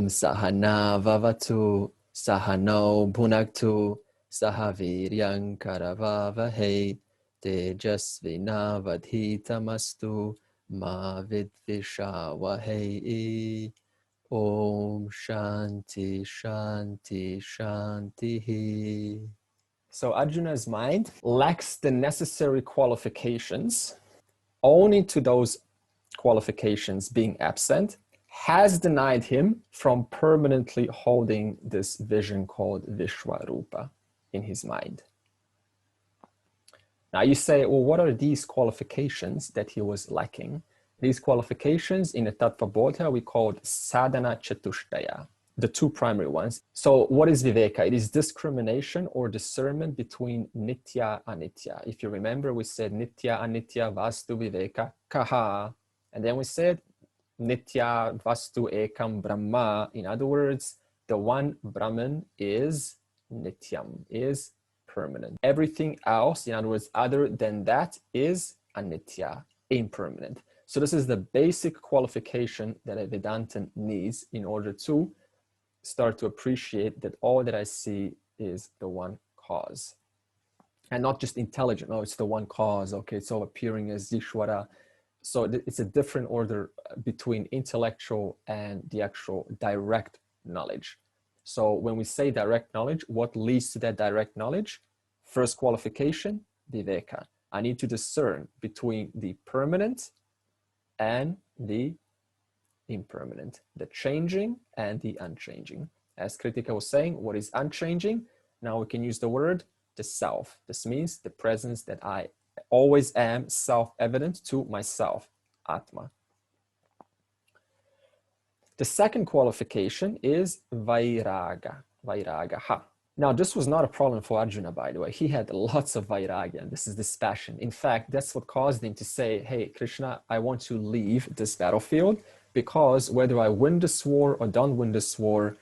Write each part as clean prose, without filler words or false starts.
Om Sahana Vavatu Sahano Bhunaktu Sahaviryang Karavavahe Tejasvina Vadhitamastu Ma Vidvishavahe. Om Shanti Shanti Shanti. So Arjuna's mind lacks the necessary qualifications. Only to those qualifications being absent has denied him from permanently holding this vision called Vishwarupa in his mind. Now you say, well, what are these qualifications that he was lacking? These qualifications in the Tattva Bodha we called Sadhana Chatushtaya, the two primary ones. So what is Viveka? It is discrimination or discernment between Nitya and Anitya. If you remember, we said Nitya, Anitya, Vastu, Viveka, Kaha. And then we said Nitya, Vastu, Ekam, Brahma. In other words, the one Brahman is Nityam, is permanent. Everything else, in other words, other than that is Anitya, impermanent. So this is the basic qualification that a Vedantan needs in order to start to appreciate that all that I see is the one cause. And not just intelligent, oh, it's the one cause, okay, it's all appearing as Ishvara. So it's a different order between intellectual and the actual direct knowledge. So when we say direct knowledge, what leads to that direct knowledge? First qualification, Viveka. I need to discern between the permanent and the impermanent, the changing and the unchanging. As Kritika was saying, what is unchanging? Now we can use the word the self. This means the presence that I always am self-evident to myself, Atma. The second qualification is Vairaga, Vairagaha. Now this was not a problem for Arjuna, by the way. He had lots of Vairagya, and this is this passion. In fact, that's what caused him to say, hey, Krishna, I want to leave this battlefield because whether I win this war or don't win this war,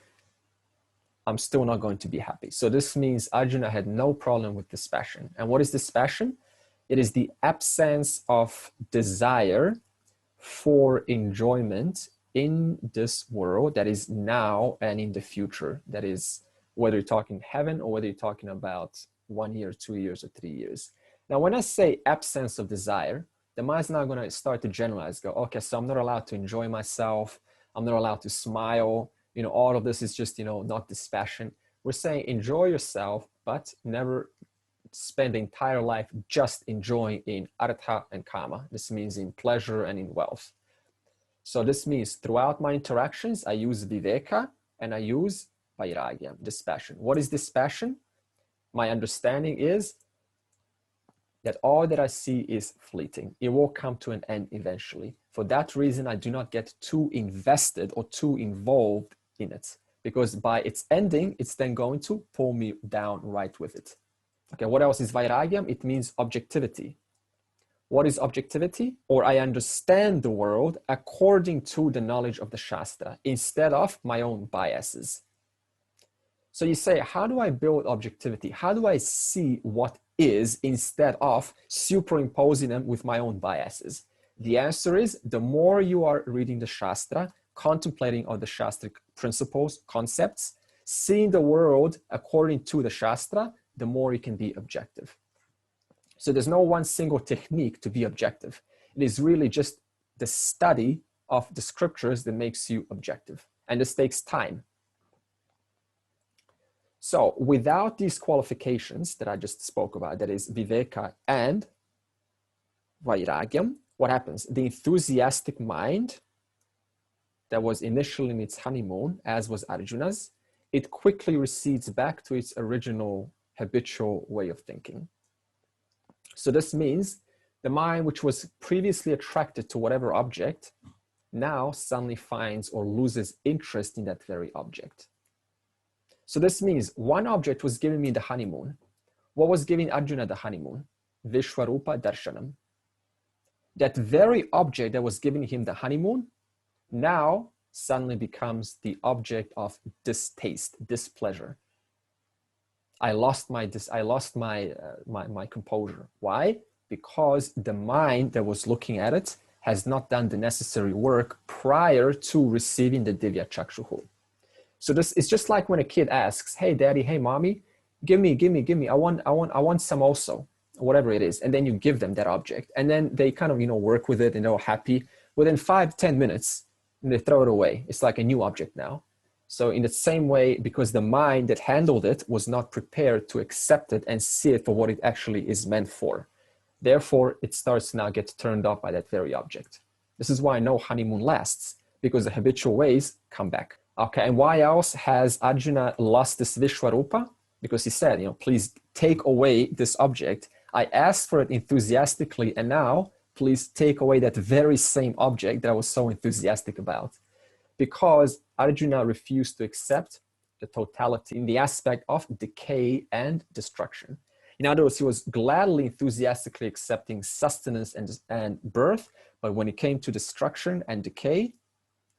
I'm still not going to be happy. So this means Arjuna had no problem with this passion. And what is this passion? It is the absence of desire for enjoyment in this world that is now and in the future. That is, whether you're talking heaven or whether you're talking about 1 year, 2 years, or 3 years. Now, when I say absence of desire, the mind's now going to start to generalize, go, okay, so I'm not allowed to enjoy myself. I'm not allowed to smile. You know, all of this is just, you know, not this passion. We're saying enjoy yourself, but never spend the entire life just enjoying in artha and kama. This means in pleasure and in wealth. So this means throughout my interactions, I use viveka and I use vairagya, this passion. What is this passion? My understanding is that all that I see is fleeting. It will come to an end eventually. For that reason, I do not get too invested or too involved in it, because by its ending, it's then going to pull me down right with it. Okay, what else is vairagyam? It means objectivity. What is objectivity? Or I understand the world according to the knowledge of the Shastra instead of my own biases. So you say, how do I build objectivity? How do I see what is instead of superimposing them with my own biases? The answer is, the more you are reading the Shastra, contemplating on the Shastric principles, concepts, seeing the world according to the Shastra, the more you can be objective. So there's no one single technique to be objective. It is really just the study of the scriptures that makes you objective. And this takes time. So without these qualifications that I just spoke about, that is viveka and vairagyam, what happens? The enthusiastic mind that was initially in its honeymoon, as was Arjuna's, it quickly recedes back to its original habitual way of thinking. So this means the mind which was previously attracted to whatever object now suddenly finds or loses interest in that very object. So this means one object was giving me the honeymoon. What was giving Arjuna the honeymoon? Vishwarupa Darshanam. That very object that was giving him the honeymoon now suddenly becomes the object of distaste, displeasure. I lost my composure. Why? Because the mind that was looking at it has not done the necessary work prior to receiving the Divya Chakshuhu. So this, it's just like when a kid asks, hey, daddy, hey, mommy, give me. I want some also, whatever it is. And then you give them that object. And then they kind of, work with it and they're happy. Within 5-10 minutes, and they throw it away. It's like a new object now. So in the same way, because the mind that handled it was not prepared to accept it and see it for what it actually is meant for. Therefore, it starts to now get turned off by that very object. This is why no honeymoon lasts, because the habitual ways come back. Okay, and why else has Arjuna lost this Vishwarupa? Because he said, please take away this object. I asked for it enthusiastically, and now please take away that very same object that I was so enthusiastic about. Because Arjuna refused to accept the totality in the aspect of decay and destruction. In other words, he was gladly, enthusiastically accepting sustenance and birth, but when it came to destruction and decay,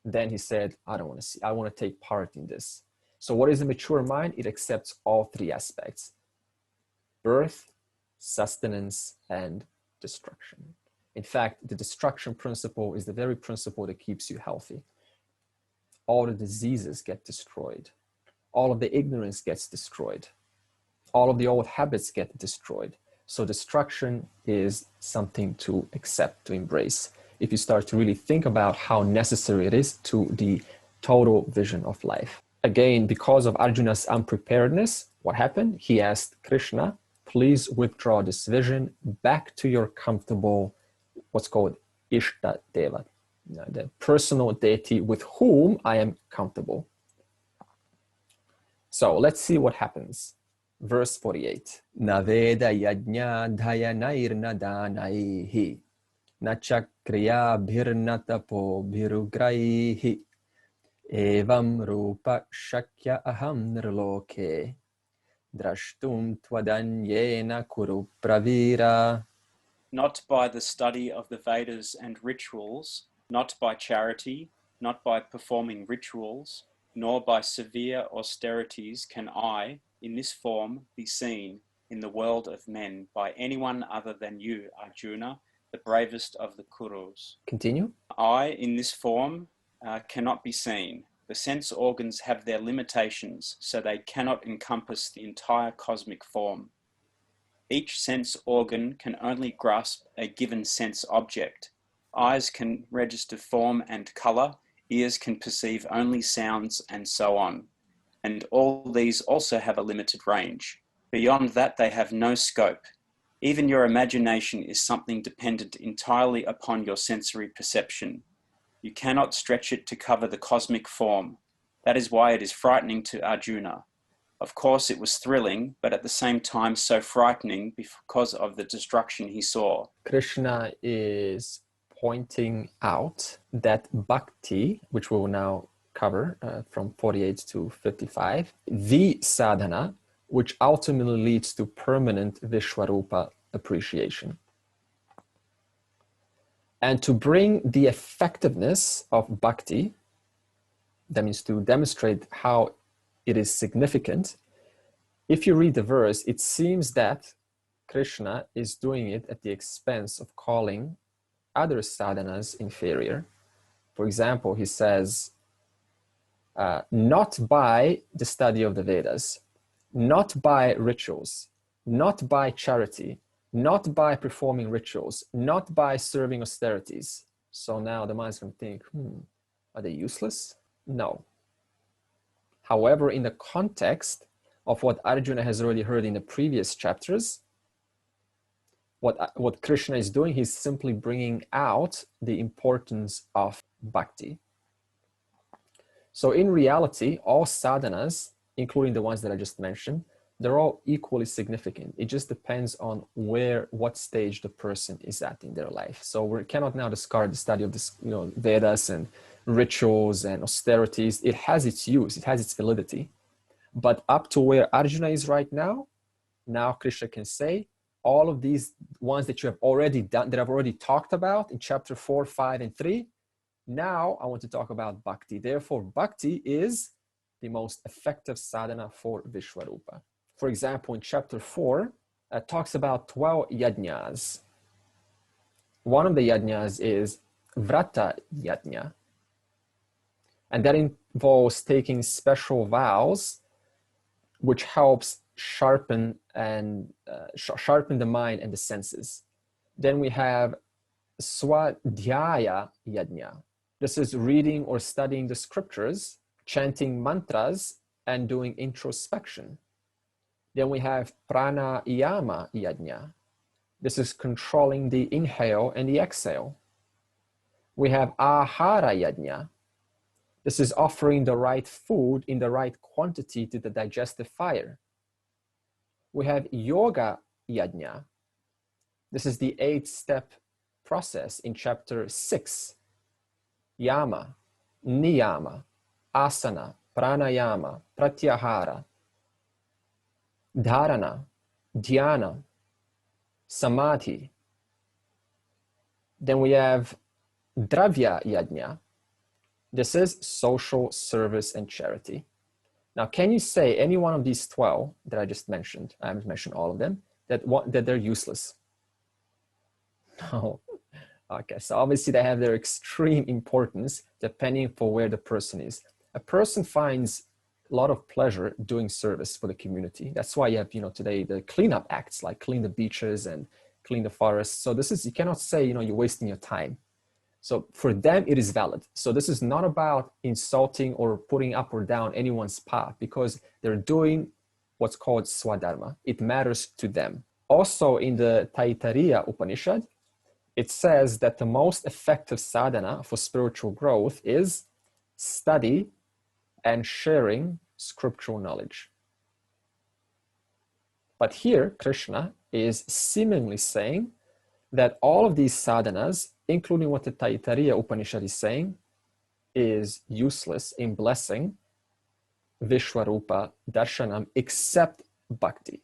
then he said, I don't want to see, I want to take part in this. So what is a mature mind? It accepts all three aspects: birth, sustenance, and destruction. In fact, the destruction principle is the very principle that keeps you healthy. All the diseases get destroyed. All of the ignorance gets destroyed. All of the old habits get destroyed. So destruction is something to accept, to embrace, if you start to really think about how necessary it is to the total vision of life. Again, because of Arjuna's unpreparedness, what happened? He asked Krishna, please withdraw this vision back to your comfortable, what's called Ishta Deva, the personal deity with whom I am comfortable. So let's see what happens. Verse 48. Naveda yajna dhayanair nadanaihi nachakriya bhirnatapo bhirugraihi evam rupa shakya aham nirloke drashtum twadanyena kuru pravira. Not by the study of the Vedas and rituals, not by charity, not by performing rituals, nor by severe austerities can I, in this form, be seen in the world of men by anyone other than you, Arjuna, the bravest of the Kurus. Continue. I, in this form, cannot be seen. The sense organs have their limitations, so they cannot encompass the entire cosmic form. Each sense organ can only grasp a given sense object. Eyes can register form and color, ears can perceive only sounds, and so on. And all these also have a limited range. Beyond that, they have no scope. Even your imagination is something dependent entirely upon your sensory perception. You cannot stretch it to cover the cosmic form. That is why it is frightening to Arjuna. Of course, it was thrilling, but at the same time so frightening because of the destruction he saw. Krishna is pointing out that bhakti, which we will now cover from 48 to 55, the sadhana, which ultimately leads to permanent Vishwarupa appreciation. And to bring the effectiveness of bhakti, that means to demonstrate how it is significant, if you read the verse, it seems that Krishna is doing it at the expense of calling other sadhanas inferior. For example, he says, not by the study of the Vedas, not by rituals, not by charity, not by performing rituals, not by serving austerities. So now the mind's going to think, are they useless? No. However, in the context of what Arjuna has already heard in the previous chapters, what Krishna is doing, he's simply bringing out the importance of bhakti. So in reality, all sadhanas, including the ones that I just mentioned, they're all equally significant. It just depends on what stage the person is at in their life. So we cannot now discard the study of this, Vedas and rituals and austerities. It has its use, it has its validity. But up to where Arjuna is right now Krishna can say, all of these ones that you have already done, that I've already talked about in chapter 4, 5, and 3, now I want to talk about bhakti. Therefore, bhakti is the most effective sadhana for Vishwarupa. For example, in chapter 4, it talks about 12 yajnas. One of the yajnas is vrata yajna. And that involves taking special vows, which helps sharpen the mind and the senses. Then we have Swadhyaya Yajna. This is reading or studying the scriptures, chanting mantras, and doing introspection. Then we have Pranayama Yajna. This is controlling the inhale and the exhale. We have Ahara Yajna. This is offering the right food in the right quantity to the digestive fire. We have Yoga Yajna. This is the 8-step process in chapter 6. Yama, Niyama, Asana, Pranayama, Pratyahara, Dharana, Dhyana, Samadhi. Then we have Dravya Yajna. This is social service and charity. Now, can you say any one of these 12 that I just mentioned, I haven't mentioned all of them, that they're useless? No. Okay, so obviously they have their extreme importance depending for where the person is. A person finds a lot of pleasure doing service for the community. That's why you have, today the cleanup acts, like clean the beaches and clean the forests. So this is, you cannot say, you're wasting your time. So for them, it is valid. So this is not about insulting or putting up or down anyone's path, because they're doing what's called swadharma. It matters to them. Also in the Taittiriya Upanishad, it says that the most effective sadhana for spiritual growth is study and sharing scriptural knowledge. But here, Krishna is seemingly saying that all of these sadhanas, including what the Taittiriya Upanishad is saying, is useless in blessing Vishwarupa Darshanam except bhakti.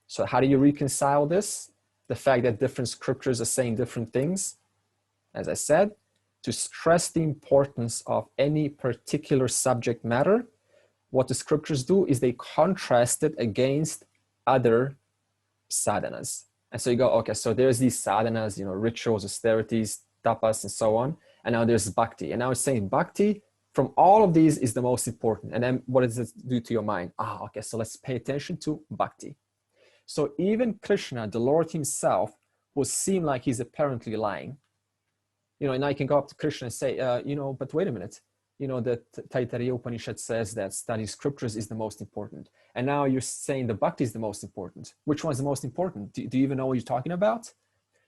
So how do you reconcile this? The fact that different scriptures are saying different things? As I said, to stress the importance of any particular subject matter, what the scriptures do is they contrast it against other sadhanas. And so you go, okay, so there's these sadhanas, rituals, austerities, tapas, and so on. And now there's bhakti. And now it's saying bhakti from all of these is the most important. And then what does it do to your mind? Okay, so let's pay attention to bhakti. So even Krishna, the Lord himself, will seem like he's apparently lying. And I can go up to Krishna and say, but wait a minute. The Taittiriya Upanishad says that studying scriptures is the most important. And now you're saying the bhakti is the most important. Which one's the most important? Do you even know what you're talking about?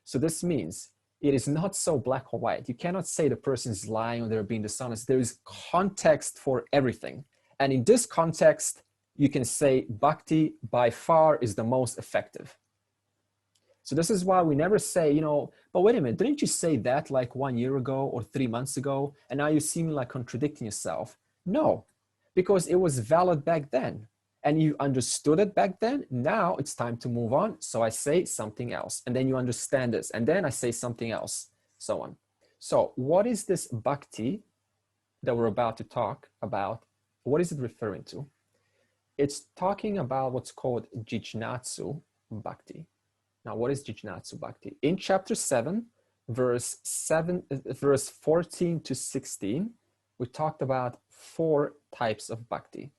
So this means it is not so black or white. You cannot say the person is lying or they're being dishonest. There is context for everything. And in this context, you can say bhakti by far is the most effective. So this is why we never say, but wait a minute, didn't you say that like 1 year ago or 3 months ago? And now you seem like contradicting yourself. No, because it was valid back then. And you understood it back then. Now it's time to move on. So I say something else. And then you understand this. And then I say something else, so on. So what is this bhakti that we're about to talk about? What is it referring to? It's talking about what's called Jijnatsu Bhakti. Now, what is Jijnatsu Bhakti? In chapter 7, verse 14 to 16, we talked about 4 types of bhakti,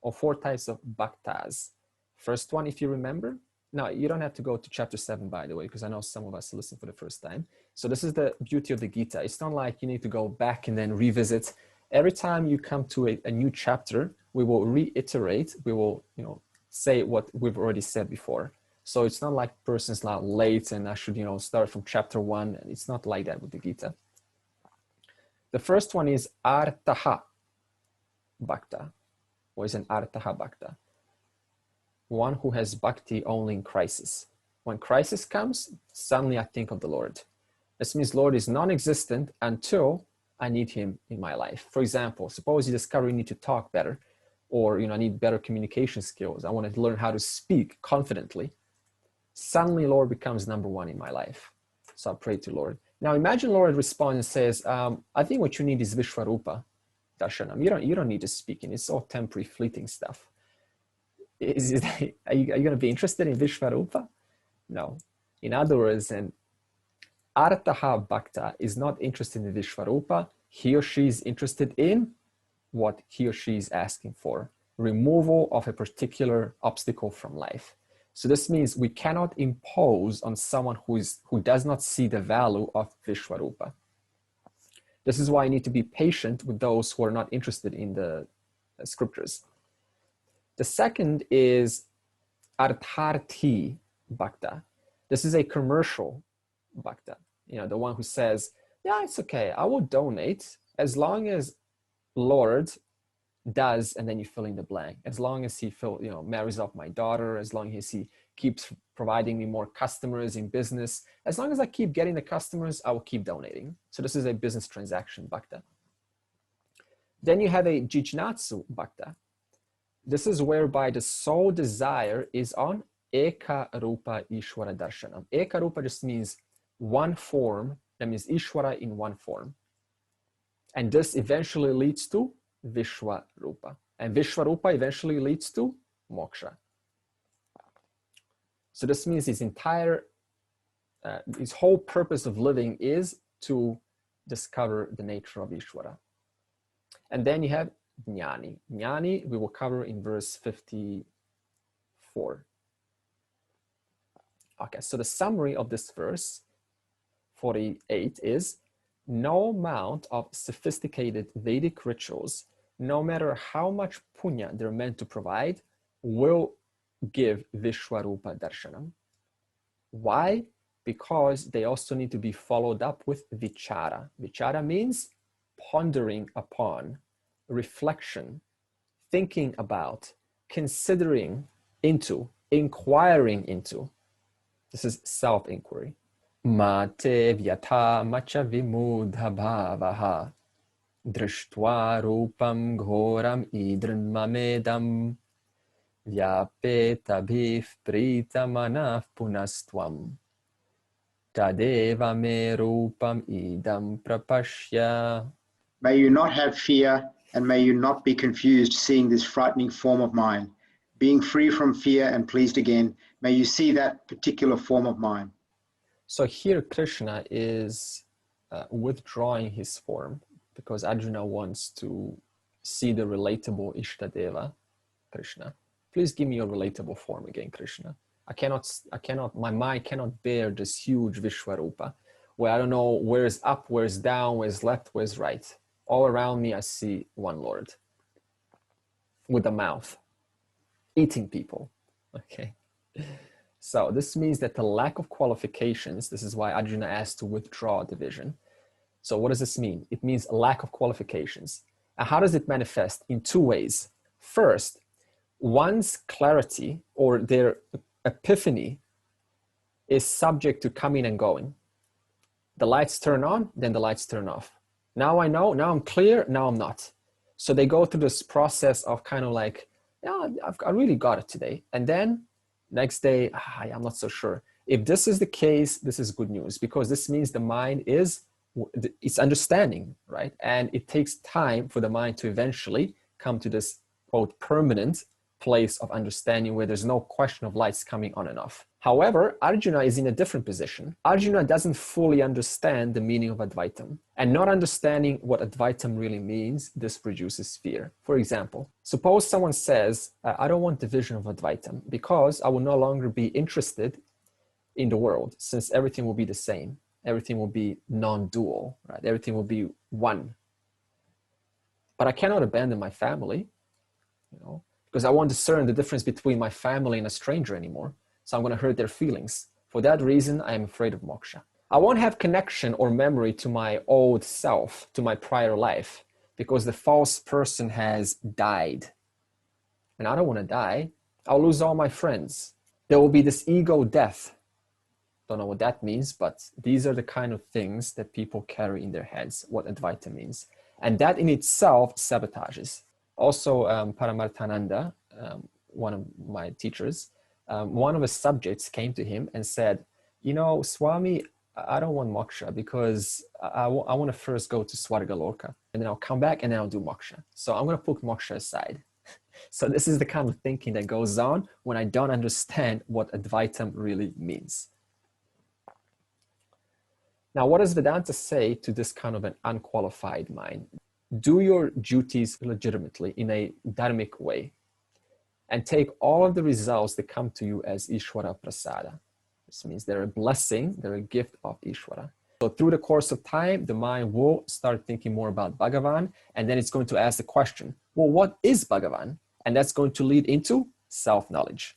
or 4 types of bhaktas. First one, if you remember. Now, you don't have to go to chapter 7, by the way, because I know some of us listen for the first time. So this is the beauty of the Gita. It's not like you need to go back and then revisit. Every time you come to a new chapter, we will reiterate, we will, say what we've already said before. So it's not like person's not late and I should, start from chapter 1. It's not like that with the Gita. The first one is Artaha Bhakta. What is an Artaha Bhakta? One who has bhakti only in crisis. When crisis comes, suddenly I think of the Lord. This means Lord is non-existent until I need him in my life. For example, suppose you discover you need to talk better, or I need better communication skills. I want to learn how to speak confidently. Suddenly Lord becomes number 1 in my life. So I pray to Lord. Now imagine Lord responds and says, I think what you need is Vishwarupa Darshanam. You don't need to speak in. It's all temporary, fleeting stuff. Are you going to be interested in Vishwarupa? No. In other words, an Artaha Bhakta is not interested in Vishwarupa. He or she is interested in what he or she is asking for, removal of a particular obstacle from life. So this means we cannot impose on someone who does not see the value of Vishwarupa. This is why I need to be patient with those who are not interested in the scriptures. The second is Artharthi Bhakta. This is a commercial Bhakta. You know, the one who says, yeah, it's okay, I will donate as long as Lord does, and then you fill in the blank. As long as he marries off my daughter, as long as he keeps providing me more customers in business, as long as I keep getting the customers, I will keep donating. So this is a business transaction Bhakta. Then you have a Jijnatsu Bhakta. This is whereby the sole desire is on Eka Rupa Ishwara Darshanam. Eka Rupa just means one form, that means Ishwara in one form. And this eventually leads to Vishwarupa. And Vishwarupa eventually leads to Moksha. So this means his whole purpose of living is to discover the nature of Ishwara. And then you have Jnani. Jnani we will cover in verse 54. Okay, so the summary of this verse 48 is, no amount of sophisticated Vedic rituals, no matter how much punya they're meant to provide, will give Vishwarupa Darshanam. Why? Because they also need to be followed up with vichara. Vichara means pondering upon, reflection, thinking about, considering into, inquiring into. This is self-inquiry. Mate vyatha macha vimudha bhavaha drishtva rupam ghoram idranmamedam vyapetabhif pritamanav punastvam tadeva me rupam idam prapashya. May you not have fear, and may you not be confused seeing this frightening form of mine. Being free from fear and pleased again, may you see that particular form of mine. So here Krishna is withdrawing his form because Arjuna wants to see the relatable Ishtadeva, Krishna. Please give me your relatable form again, Krishna. My mind cannot bear this huge Vishwarupa where I don't know where's up, where's down, where's left, where's right. All around me I see one Lord with a mouth, eating people, okay? So this means that the lack of qualifications, this is why Arjuna asked to withdraw the vision. So what does this mean? It means a lack of qualifications. And how does it manifest? In two ways. First, one's clarity or their epiphany is subject to coming and going. The lights turn on, then the lights turn off. Now I know, now I'm clear, now I'm not. So they go through this process of kind of like, yeah, I really got it today. And then next day, I'm not so sure. If this is the case, this is good news because this means the mind it's understanding, right? And it takes time for the mind to eventually come to this, quote, permanent place of understanding where there's no question of lights coming on and off. However, Arjuna is in a different position. Arjuna doesn't fully understand the meaning of Advaitam. And not understanding what Advaitam really means, this produces fear. For example, suppose someone says, I don't want the vision of Advaitam because I will no longer be interested in the world since everything will be the same. Everything will be non-dual, right? Everything will be one. But I cannot abandon my family, because I won't discern the difference between my family and a stranger anymore. So I'm going to hurt their feelings. For that reason, I am afraid of moksha. I won't have connection or memory to my old self, to my prior life, because the false person has died. And I don't want to die. I'll lose all my friends. There will be this ego death. Don't know what that means, but these are the kind of things that people carry in their heads, what Advaita means. And that in itself sabotages. Also, Paramarthananda, one of my teachers, one of his subjects came to him and said, Swami, I don't want moksha because I want to first go to Swargaloka and then I'll come back and then I'll do moksha. So I'm going to put moksha aside. So this is the kind of thinking that goes on when I don't understand what Advaitam really means. Now, what does Vedanta say to this kind of an unqualified mind? do your duties legitimately in a dharmic way, and take all of the results that come to you as Ishvara Prasada. This means they're a blessing, they're a gift of Ishvara. So through the course of time, the mind will start thinking more about Bhagavan, and then it's going to ask the question, well, what is Bhagavan? And that's going to lead into self-knowledge.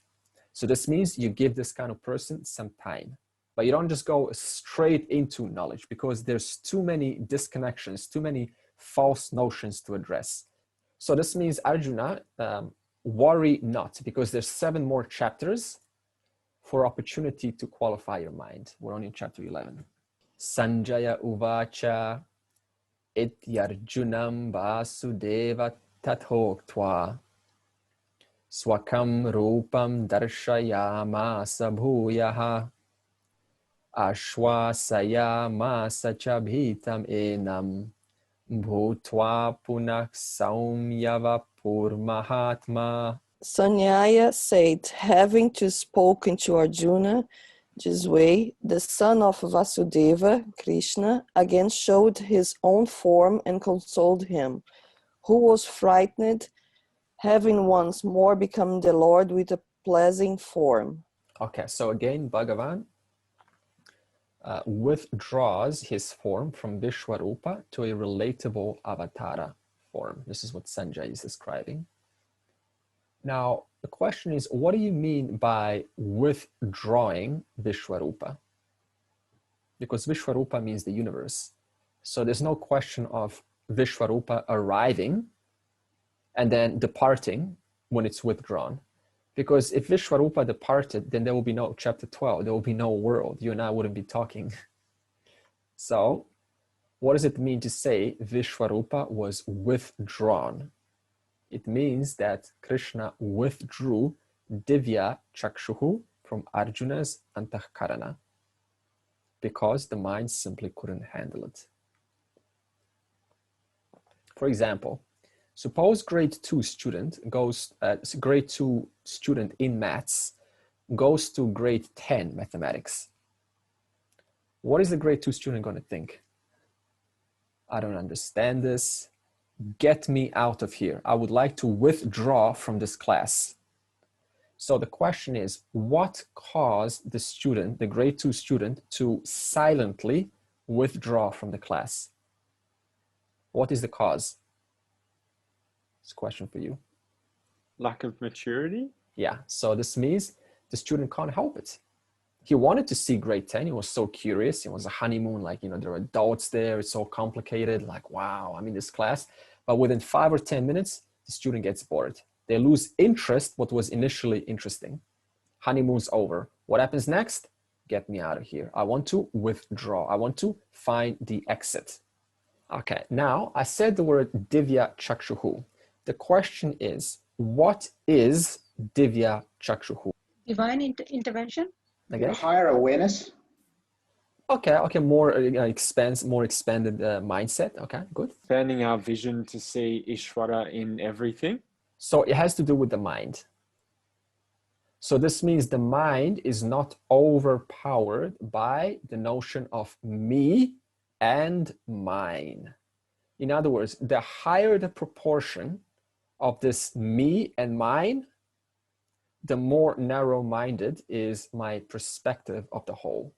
So this means you give this kind of person some time, but you don't just go straight into knowledge, because there's too many disconnections, too many false notions to address. So this means, Arjuna, worry not, because there's 7 more chapters for opportunity to qualify your mind. We're only in chapter 11. Sanjaya uvacha ityarjunam vasudeva tathoktva swakam rupam darshayamasa bhuyaha ashwasayamasa cha bhitam enam bhutva punak saumyava purmahatma. Sanjaya said, having to spoken to Arjuna this way, the son of Vasudeva, Krishna, again showed his own form and consoled him, who was frightened, having once more become the Lord with a pleasing form. Okay, so again, Bhagavan withdraws his form from Vishwarupa to a relatable avatara form. This is what Sanjaya is describing. Now, the question is, what do you mean by withdrawing Vishwarupa? Because Vishwarupa means the universe. So there's no question of Vishwarupa arriving and then departing when it's withdrawn. Because if Vishwarupa departed, then there will be no chapter 12. There will be no world. You and I wouldn't be talking. So what does it mean to say Vishwarupa was withdrawn? It means that Krishna withdrew Divya Chakshuhu from Arjuna's Antahkarana because the mind simply couldn't handle it. For example, suppose grade 2 student in maths goes to grade 10 mathematics. What is the grade 2 student going to think? I don't understand this. Get me out of here. I would like to withdraw from this class. So the question is, what caused the student, the grade 2 student, to silently withdraw from the class? What is the cause? It's a question for you. Lack of maturity? Yeah, so this means the student can't help it. He wanted to see grade 10. He was so curious. It was a honeymoon, like, you know, there are adults there. It's so complicated. Like, wow, I'm in this class. But within 5 or 10 minutes, the student gets bored. They lose interest, what was initially interesting. Honeymoon's over. What happens next? Get me out of here. I want to withdraw. I want to find the exit. Okay, now I said the word Divya Chakshuhu. The question is, what is Divya Chakshuhu? Divine intervention? Again? Higher awareness. Okay, more expanded mindset. Okay, good. Expanding our vision to see Ishvara in everything. So it has to do with the mind. So this means the mind is not overpowered by the notion of me and mine. In other words, the higher the proportion of this me and mine, the more narrow-minded is my perspective of the whole.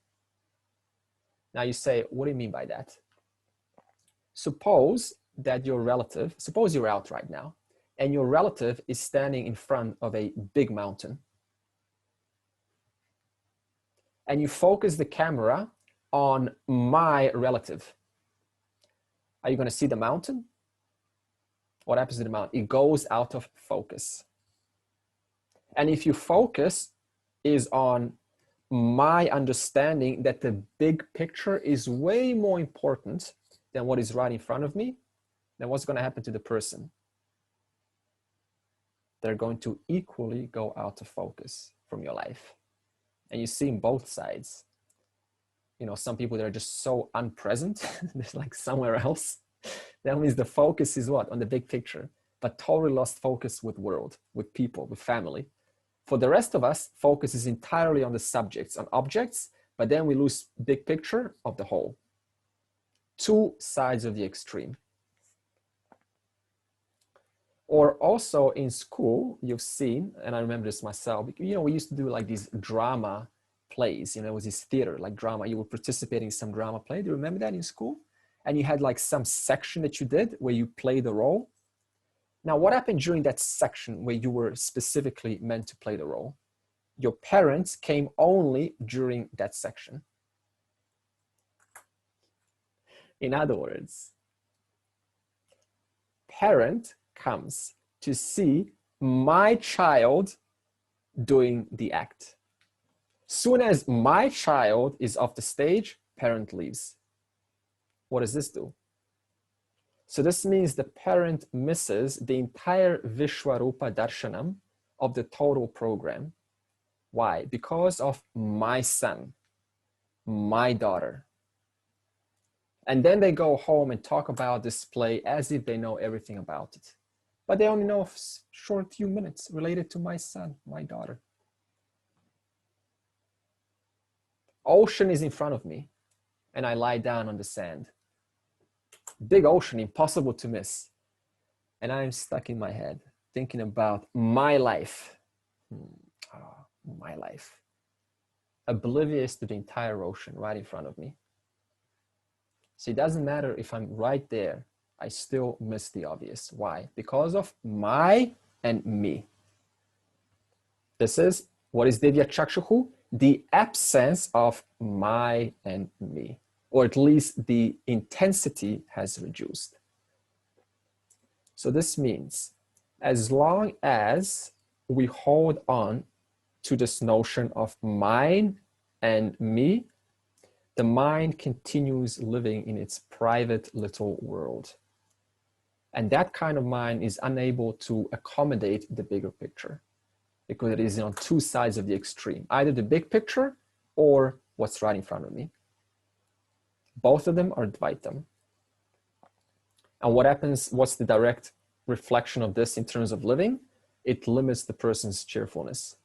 Now you say, what do you mean by that? Suppose that your relative, suppose you're out right now, and your relative is standing in front of a big mountain. And you focus the camera on my relative. Are you going to see the mountain? What happens to the mountain? It goes out of focus. And if your focus is on my understanding that the big picture is way more important than what is right in front of me, then what's going to happen to the person? They're going to equally go out of focus from your life. And you see in both sides. You know, some people that are just so unpresent, they're like somewhere else. That means the focus is what? On the big picture, but totally lost focus with world, with people, with family. For the rest of us, focus is entirely on the subjects, on objects, but then we lose big picture of the whole. Two sides of the extreme. Or also in school, you've seen, and I remember this myself, you know, we used to do like these drama plays, you know, it was this theater, like drama. You were participating in some drama play. Do you remember that in school? And you had like some section that you did where you played the role. Now, what happened during that section where you were specifically meant to play the role? Your parents came only during that section. In other words, parent comes to see my child doing the act. Soon as my child is off the stage, parent leaves. What does this do? So this means the parent misses the entire Vishwarupa Darshanam of the total program. Why? Because of my son, my daughter. And then they go home and talk about this play as if they know everything about it. But they only know a short few minutes related to my son, my daughter. Ocean is in front of me, and I lie down on the sand. Big ocean, impossible to miss. And I'm stuck in my head, thinking about my life. My life. Oblivious to the entire ocean right in front of me. So it doesn't matter if I'm right there, I still miss the obvious. Why? Because of my and me. This is, what is Divya Chakshuhu? The absence of my and me, or at least the intensity has reduced. So this means as long as we hold on to this notion of mine and me, the mind continues living in its private little world. And that kind of mind is unable to accommodate the bigger picture, because it is on two sides of the extreme, either the big picture or what's right in front of me. Both of them are Advaitam. And what happens, what's the direct reflection of this in terms of living? It limits the person's cheerfulness.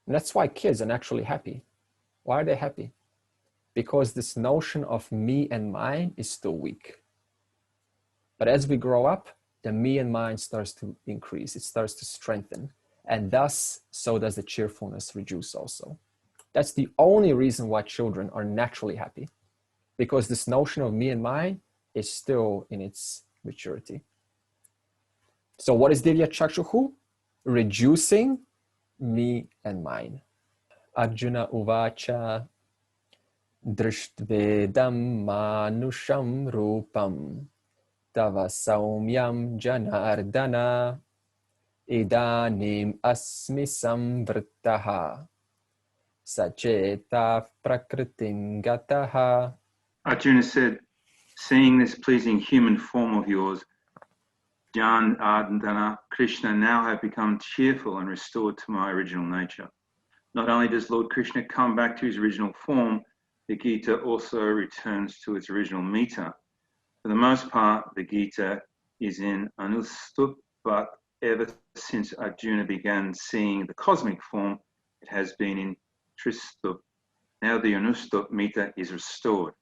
And that's why kids are naturally happy. Why are they happy? Because this notion of me and mine is still weak. But as we grow up, the me and mine starts to increase, it starts to strengthen. And thus, so does the cheerfulness reduce also. That's the only reason why children are naturally happy, because this notion of me and mine is still in its maturity. So what is Divya Chakshuhu? Reducing me and mine. Arjuna uvacha drishtvedam manusham rupam tava saumyam janardana idanim asmi samvrittaha sacheta prakritin gataha. Arjuna said, seeing this pleasing human form of yours, Janardana, Krishna, now have become cheerful and restored to my original nature. Not only does Lord Krishna come back to his original form, the Gita also returns to its original meter. For the most part, the Gita is in Anustup, but ever since Arjuna began seeing the cosmic form, it has been in Tristup. Now the Anustup meter is restored.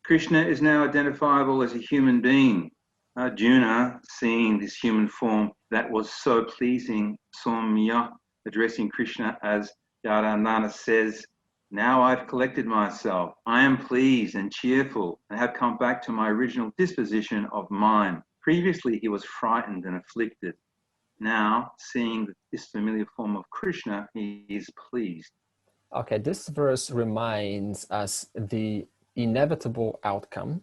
Krishna is now identifiable as a human being. Arjuna, seeing this human form that was so pleasing, Saumya, addressing Krishna as Yadananda, says, now I've collected myself. I am pleased and cheerful and have come back to my original disposition of mind. Previously, he was frightened and afflicted. Now, seeing this familiar form of Krishna, he is pleased. Okay, this verse reminds us the inevitable outcome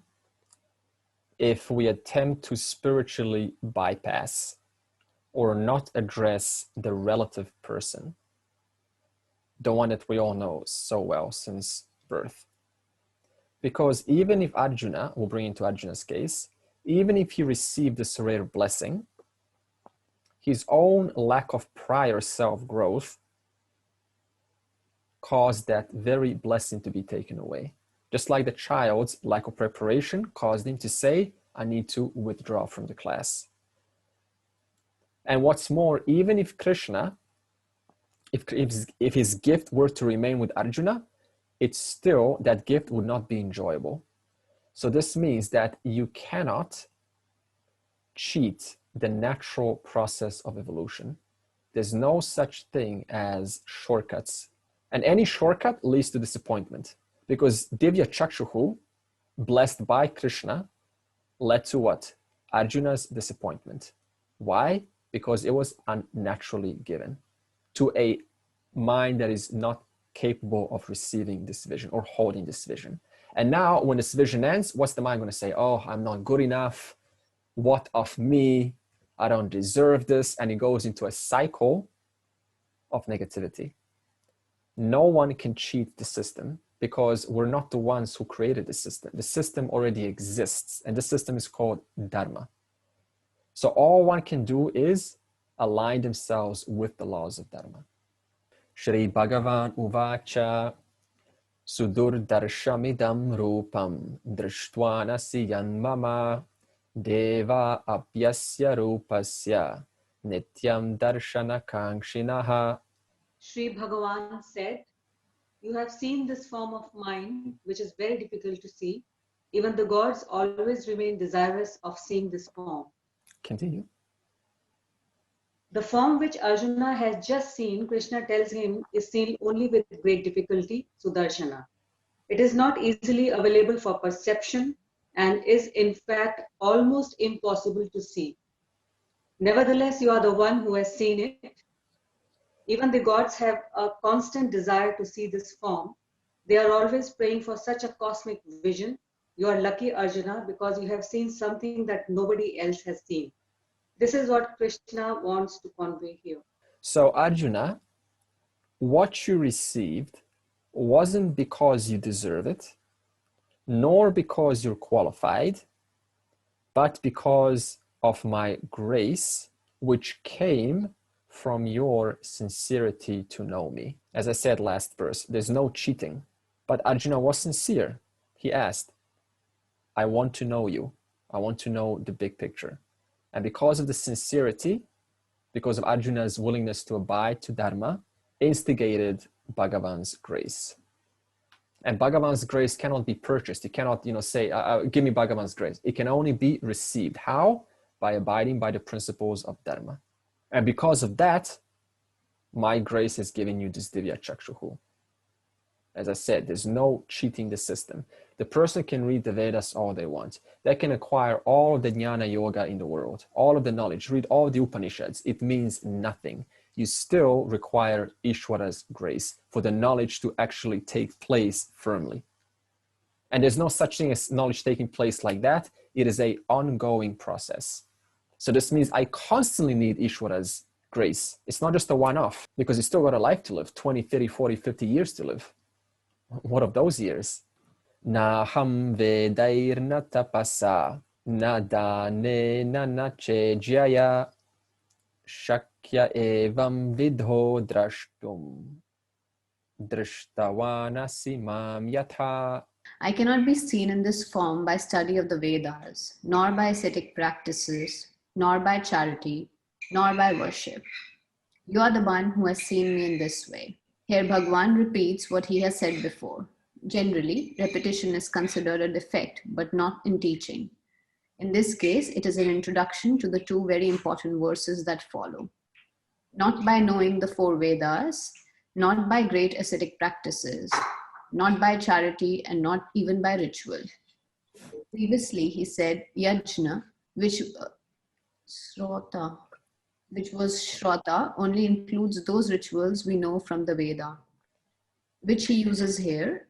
if we attempt to spiritually bypass or not address the relative person, the one that we all know so well since birth. Because even if Arjuna, we'll bring into Arjuna's case, even if he received the surrender blessing, his own lack of prior self-growth caused that very blessing to be taken away. Just like the child's lack of preparation caused him to say, I need to withdraw from the class. And what's more, even if Krishna, if his gift were to remain with Arjuna, it's still, that gift would not be enjoyable. So this means that you cannot cheat the natural process of evolution. There's no such thing as shortcuts. And any shortcut leads to disappointment, because Divya Chakshuhu, blessed by Krishna, led to what? Arjuna's disappointment. Why? Because it was unnaturally given to a mind that is not capable of receiving this vision or holding this vision. And now when this vision ends, what's the mind going to say? Oh, I'm not good enough. What of me? I don't deserve this. And it goes into a cycle of negativity. No one can cheat the system, because we're not the ones who created the system. The system already exists, and the system is called Dharma. So all one can do is align themselves with the laws of Dharma. Shri Bhagavan Uvacha Sudur Darshamidam Rupam Drishtvanasi Yanmama Deva Apyasya Rupasya Nityam Darshana Kangshinaha. Sri Bhagavan said, "You have seen this form of mine, which is very difficult to see. Even the gods always remain desirous of seeing this form." Continue. The form which Arjuna has just seen, Krishna tells him, is seen only with great difficulty, Sudarshana. It is not easily available for perception and is in fact almost impossible to see. Nevertheless, you are the one who has seen it. Even the gods have a constant desire to see this form. They are always praying for such a cosmic vision. You are lucky, Arjuna, because you have seen something that nobody else has seen. This is what Krishna wants to convey here. So Arjuna, what you received wasn't because you deserve it, nor because you're qualified, but because of my grace, which came from your sincerity to know me. As I said last verse, there's no cheating. But Arjuna was sincere. He asked, I want to know you. I want to know the big picture. And because of the sincerity, because of Arjuna's willingness to abide to Dharma, instigated Bhagavan's grace. And Bhagavan's grace cannot be purchased. You cannot, say, give me Bhagavan's grace. It can only be received. How? By abiding by the principles of Dharma. And because of that, my grace has given you this Divya Chakshuhu. As I said, there's no cheating the system. The person can read the Vedas all they want. They can acquire all of the Jnana Yoga in the world, all of the knowledge, read all the Upanishads. It means nothing. You still require Ishwara's grace for the knowledge to actually take place firmly. And there's no such thing as knowledge taking place like that. It is an ongoing process. So this means I constantly need Ishwara's grace. It's not just a one-off, because you still got a life to live, 20, 30, 40, 50 years to live. What of those years? Naham vedairna tapasa, nadane nanache jaya, shakya evam vidho drashtum, drishtavanasi mam yatha. I cannot be seen in this form by study of the Vedas, nor by ascetic practices, nor by charity, nor by worship. You are the one who has seen me in this way. Here Bhagwan repeats what he has said before. Generally, repetition is considered a defect, but not in teaching. In this case, it is an introduction to the two very important verses that follow. Not by knowing the four Vedas, not by great ascetic practices, not by charity, and not even by ritual. Previously, he said yajna, which was Shrota, only includes those rituals we know from the Veda. Which he uses here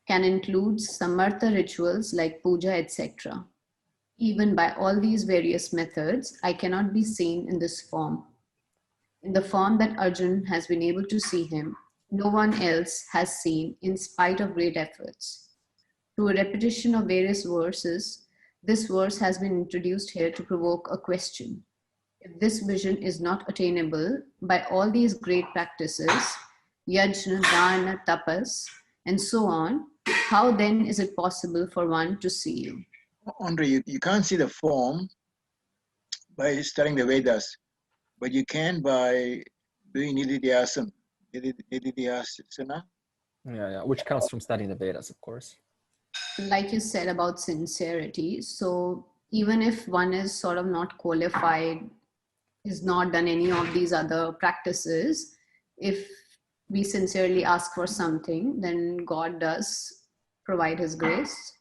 can include samartha rituals like puja, etc. Even by all these various methods, I cannot be seen in this form. In the form that Arjun has been able to see him, no one else has seen in spite of great efforts. Through a repetition of various verses, this verse has been introduced here to provoke a question. If this vision is not attainable by all these great practices, yajna, dana, tapas, and so on, how then is it possible for one to see you? Andre, you can't see the form by studying the Vedas, but you can by doing nididhyasana. Yeah, which comes from studying the Vedas, of course. Like you said about sincerity, so even if one is sort of not qualified, has not done any of these other practices, if we sincerely ask for something, then God does provide his grace.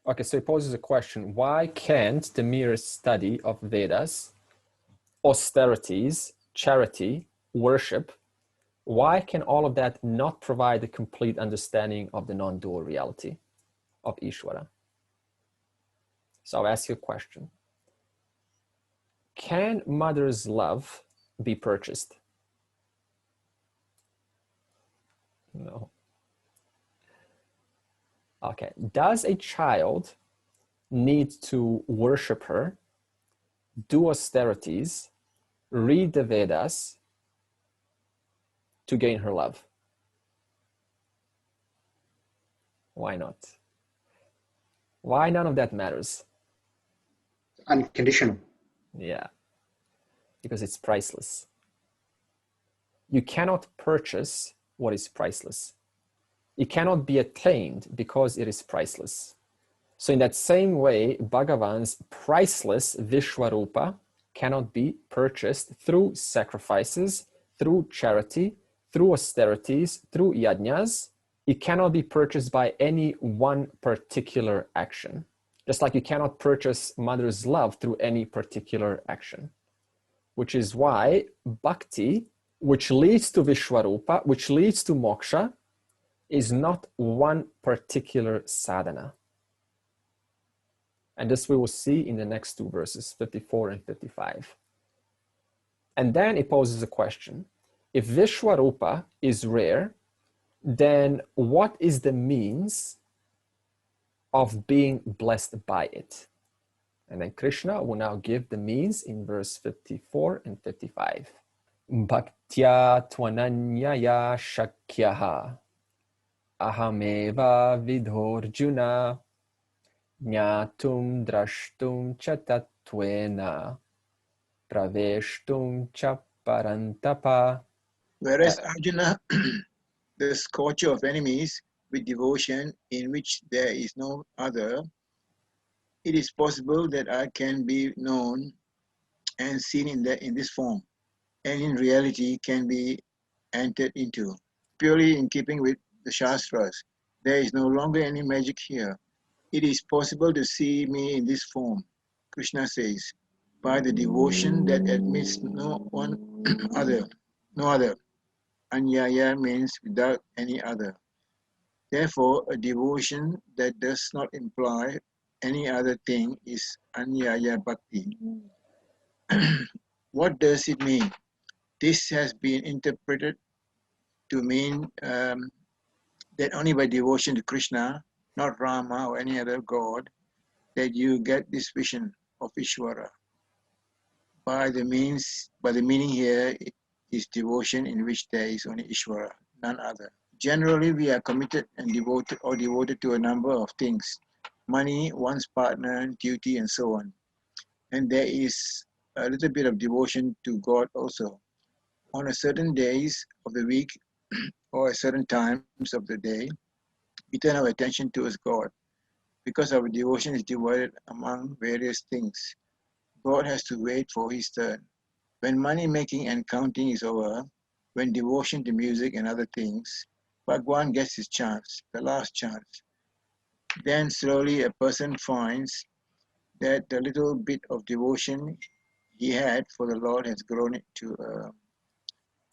Okay, so it poses a question. Why can't the mere study of Vedas, austerities, charity, worship, why can all of that not provide a complete understanding of the non-dual reality of Ishvara? So I'll ask you a question. Can mother's love be purchased? No. Okay. Does a child need to worship her, do austerities, read the Vedas to gain her love? Why not? Why none of that matters? Unconditional. Yeah, because it's priceless. You cannot purchase what is priceless. It cannot be attained because it is priceless. So in that same way, Bhagavan's priceless Vishwarupa cannot be purchased through sacrifices, through charity, through austerities, through yajnas. It cannot be purchased by any one particular action. Just like you cannot purchase mother's love through any particular action. Which is why bhakti, which leads to Vishwarupa, which leads to moksha, is not one particular sadhana. And this we will see in the next two verses, 54 and 55. And then it poses a question. If Vishwarupa is rare, then what is the means of being blessed by it? And then Krishna will now give the means in verse 54 and 55. Bhaktya tvananyaya shakyaha ahameva vidhorjuna Jnatum drashtum cha tattvena praveshtum cha parantapa. Whereas Arjuna, the scorcher of enemies with devotion in which there is no other, it is possible that I can be known and seen in this form, and in reality can be entered into. Purely in keeping with the Shastras, there is no longer any magic here. It is possible to see me in this form, Krishna says, by the devotion that admits no other. Anyaya means without any other. Therefore, a devotion that does not imply any other thing is Anyaya Bhakti. What does it mean? This has been interpreted to mean that only by devotion to Krishna, not Rama or any other god, that you get this vision of Ishvara. By the meaning here is devotion in which there is only Ishvara, none other. Generally, we are committed and devoted to a number of things: money, one's partner, duty, and so on. And there is a little bit of devotion to God also. On a certain days of the week or at certain times of the day, we turn our attention towards God. Because our devotion is divided among various things, God has to wait for his turn. When money making and counting is over, when devotion to music and other things, Bhagwan gets his chance, the last chance. Then slowly a person finds that the little bit of devotion he had for the Lord has grown to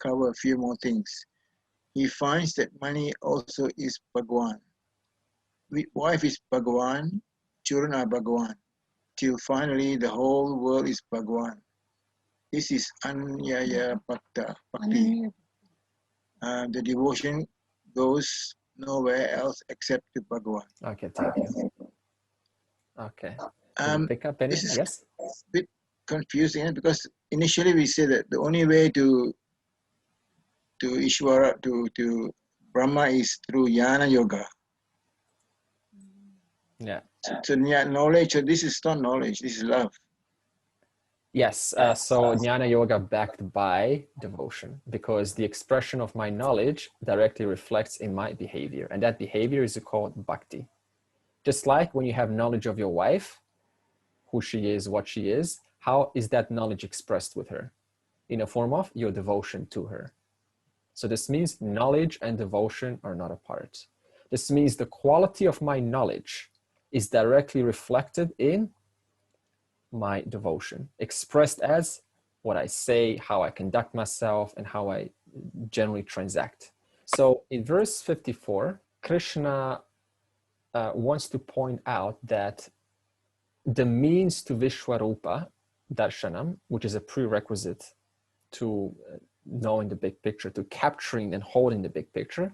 cover a few more things. He finds that money also is Bhagwan. Wife is Bhagwan, children are Bhagwan, till finally the whole world is Bhagwan. This is Anyaya Bhakti. The devotion goes nowhere else except to Bhagwan. Okay, thank you. Okay. Pick up any? This is Yes? a bit confusing because initially we said that the only way to Ishvara, to Brahma is through Jnana Yoga. Yeah. So knowledge, so this is not knowledge, this is love. Yes, so Jnana Yoga backed by devotion, because the expression of my knowledge directly reflects in my behavior, and that behavior is called bhakti. Just like when you have knowledge of your wife, who she is, what she is, how is that knowledge expressed with her? In a form of your devotion to her. So this means knowledge and devotion are not apart. This means the quality of my knowledge is directly reflected in my devotion, expressed as what I say, how I conduct myself, and how I generally transact. So in verse 54, Krishna wants to point out that the means to Vishwarupa Darshanam, which is a prerequisite to knowing the big picture, to capturing and holding the big picture,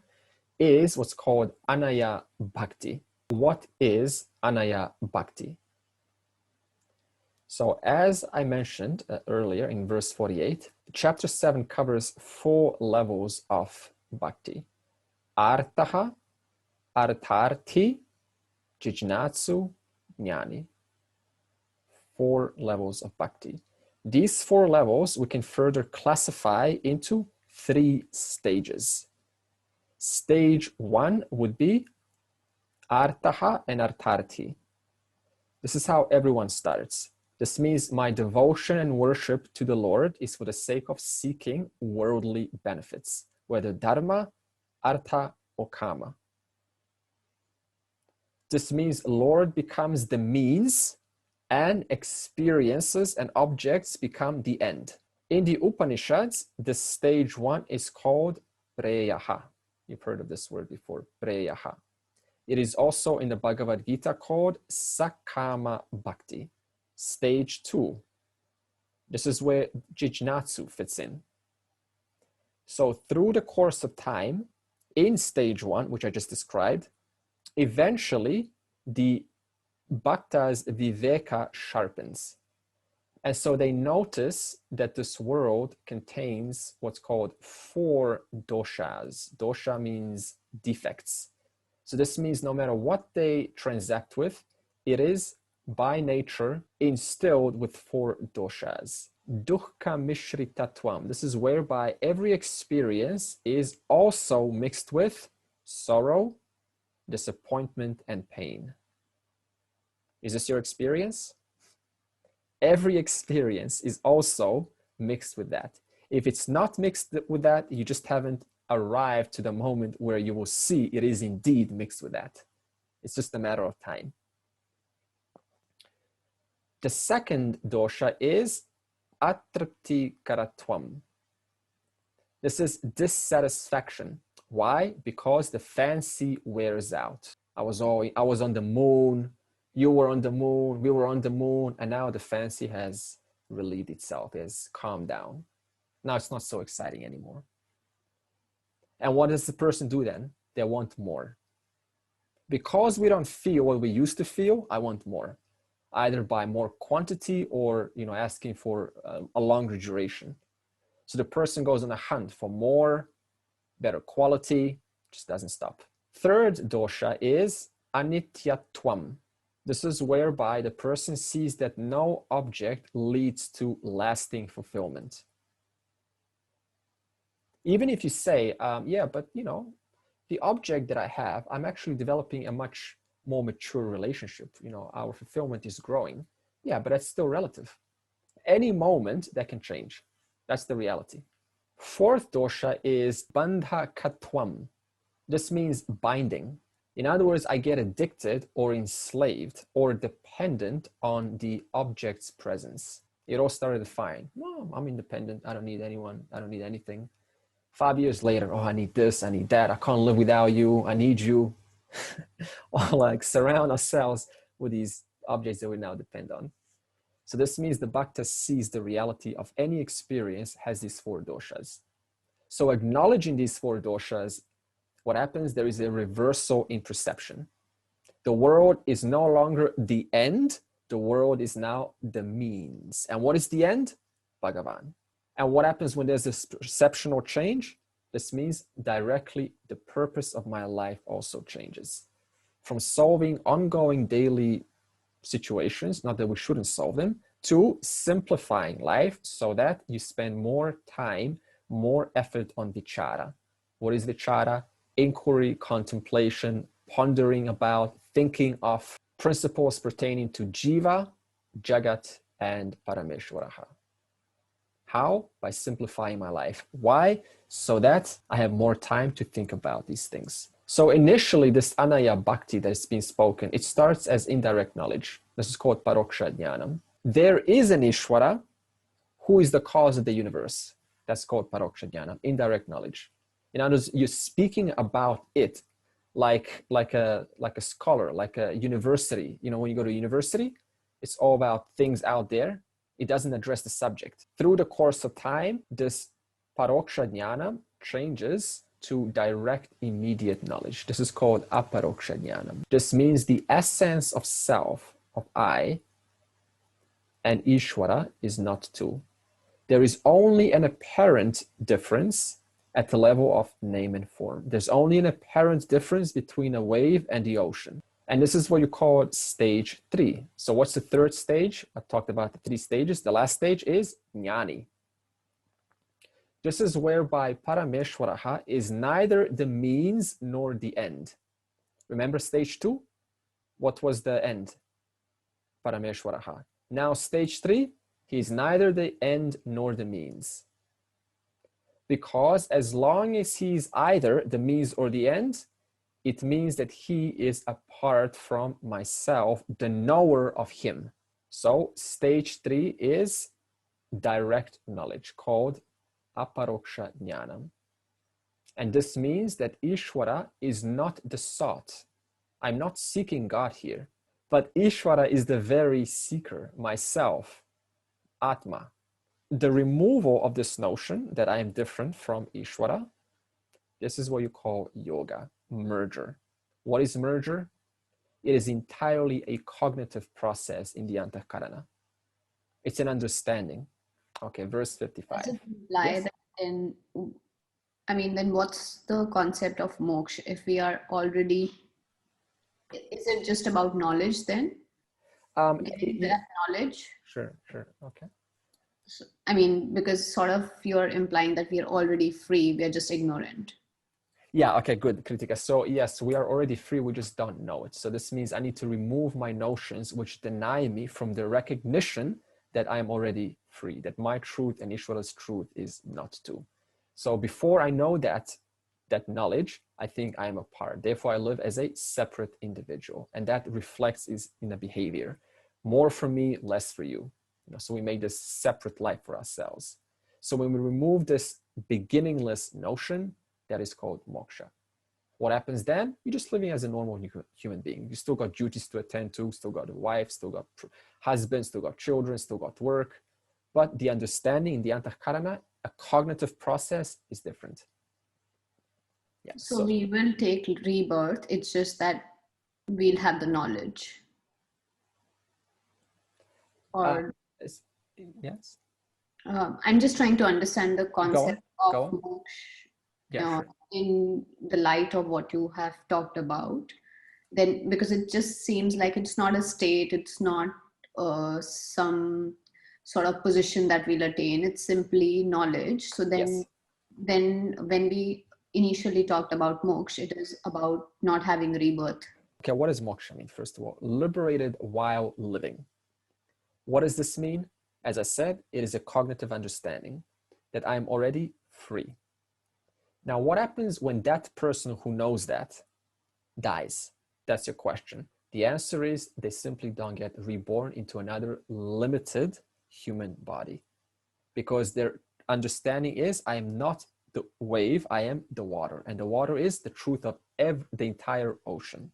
is what's called Anaya Bhakti. What is Anaya Bhakti? So as I mentioned earlier in verse 48, chapter 7 covers 4 levels of bhakti. Artaha, Artharthi, Jijnatsu, Jnani. 4 levels of bhakti. These 4 levels we can further classify into 3 stages. Stage 1 would be Artaha and Artharthi. This is how everyone starts. This means my devotion and worship to the Lord is for the sake of seeking worldly benefits, whether dharma, artha, or kama. This means Lord becomes the means and experiences and objects become the end. In the Upanishads, the stage 1 is called preyaha. You've heard of this word before, preyaha. It is also in the Bhagavad Gita called Sakama Bhakti. Stage 2. This is where Jijnatsu fits in. So through the course of time, in stage 1, which I just described, eventually the Bhakta's Viveka sharpens. And so they notice that this world contains what's called 4 doshas. Dosha means defects. So this means no matter what they transact with, it is by nature instilled with 4 doshas. Dukkha mishritatvam. This is whereby every experience is also mixed with sorrow, disappointment, and pain. Is this your experience? Every experience is also mixed with that. If it's not mixed with that, you just haven't arrived to the moment where you will see it is indeed mixed with that. It's just a matter of time. The second dosha is atrapti karatvam. This is dissatisfaction. Why? Because the fancy wears out. I was on the moon, you were on the moon, we were on the moon, and now the fancy has relieved itself, has calmed down. Now it's not so exciting anymore. And what does the person do then? They want more. Because we don't feel what we used to feel, I want more. Either by more quantity or asking for a longer duration. So the person goes on a hunt for more, better quality, just doesn't stop. Third dosha is anityatvam. This is whereby the person sees that no object leads to lasting fulfillment. Even if you say, yeah, but the object that I have, I'm actually developing a much more mature relationship. Our fulfillment is growing. Yeah, but that's still relative. Any moment that can change. That's the reality. Fourth dosha is bandha katvam. This means binding. In other words, I get addicted or enslaved or dependent on the object's presence. It all started fine. No, I'm independent. I don't need anyone. I don't need anything. 5 years later, oh, I need this, I need that. I can't live without you. I need you. Or surround ourselves with these objects that we now depend on. So this means the Bhakta sees the reality of any experience has these 4 doshas. So acknowledging these 4 doshas, what happens? There is a reversal in perception. The world is no longer the end. The world is now the means. And what is the end? Bhagavan. And what happens when there's this perceptual change? This means directly the purpose of my life also changes. From solving ongoing daily situations, not that we shouldn't solve them, to simplifying life so that you spend more time, more effort on vichara. What is vichara? Inquiry, contemplation, pondering about, thinking of principles pertaining to jiva, Jagat, and Parameshwaraha. How? By simplifying my life. Why? So that I have more time to think about these things. So initially, this Anaya Bhakti that is being spoken, it starts as indirect knowledge. This is called Aparoksha Nyanam. There is an Ishvara who is the cause of the universe. That's called Parakshatyanam, Nyanam, indirect knowledge. In other words, you're speaking about it like a scholar, like a university. You know, when you go to university, it's all about things out there. It doesn't address the subject. Through the course of time, this Paraksha Nyanam changes to direct immediate knowledge. This is called Aparoksha Nyanam. This means the essence of self, of I, and Ishvara is not two. There is only an apparent difference at the level of name and form. There's only an apparent difference between a wave and the ocean. And this is what you call stage 3. So what's the third stage? I talked about the 3 stages. The last stage is Jnani. This is whereby Parameshwaraha is neither the means nor the end. Remember stage 2? What was the end? Parameshwaraha. Now stage 3, he is neither the end nor the means. Because as long as he is either the means or the end, it means that he is apart from myself, the knower of him. So stage 3 is direct knowledge, called Aparoksha Nyanam. And this means that Ishvara is not the sought. I'm not seeking God here, but Ishvara is the very seeker, myself, Atma. The removal of this notion that I am different from Ishvara, this is what you call yoga, merger. What is merger? It is entirely a cognitive process in the Antakarana. It's an understanding. Okay, verse 55. Does it imply Yes? that then what's the concept of moksha? If we are already, is it just about knowledge then? Getting that knowledge? Sure, okay. So, because sort of you're implying that we are already free, we are just ignorant. Yeah, okay, good, Kritika. So yes, we are already free, we just don't know it. So this means I need to remove my notions which deny me from the recognition that I am already free, that my truth and Ishvara's truth is not two. So before I know that knowledge, I think I am apart. Therefore, I live as a separate individual. And that reflects in a behavior. More for me, less for you. So we make this separate life for ourselves. So when we remove this beginningless notion, that is called moksha. What happens then? You're just living as a normal human being. You still got duties to attend to, still got a wife, still got husband, still got children, still got work. But the understanding in the Antakarana, a cognitive process, is different. Yeah, so we will take rebirth. It's just that we'll have the knowledge. Or yes. I'm just trying to understand the concept of moksha. Yeah, sure. In the light of what you have talked about, then because it just seems like it's not a state, it's not some sort of position that we'll attain, it's simply knowledge. So then when we initially talked about moksha, it is about not having rebirth. Okay, what does moksha mean? First of all, liberated while living. What does this mean? As I said, it is a cognitive understanding that I'm already free. Now, what happens when that person who knows that dies? That's your question. The answer is they simply don't get reborn into another limited human body, because their understanding is I am not the wave, I am the water, and the water is the truth of the entire ocean.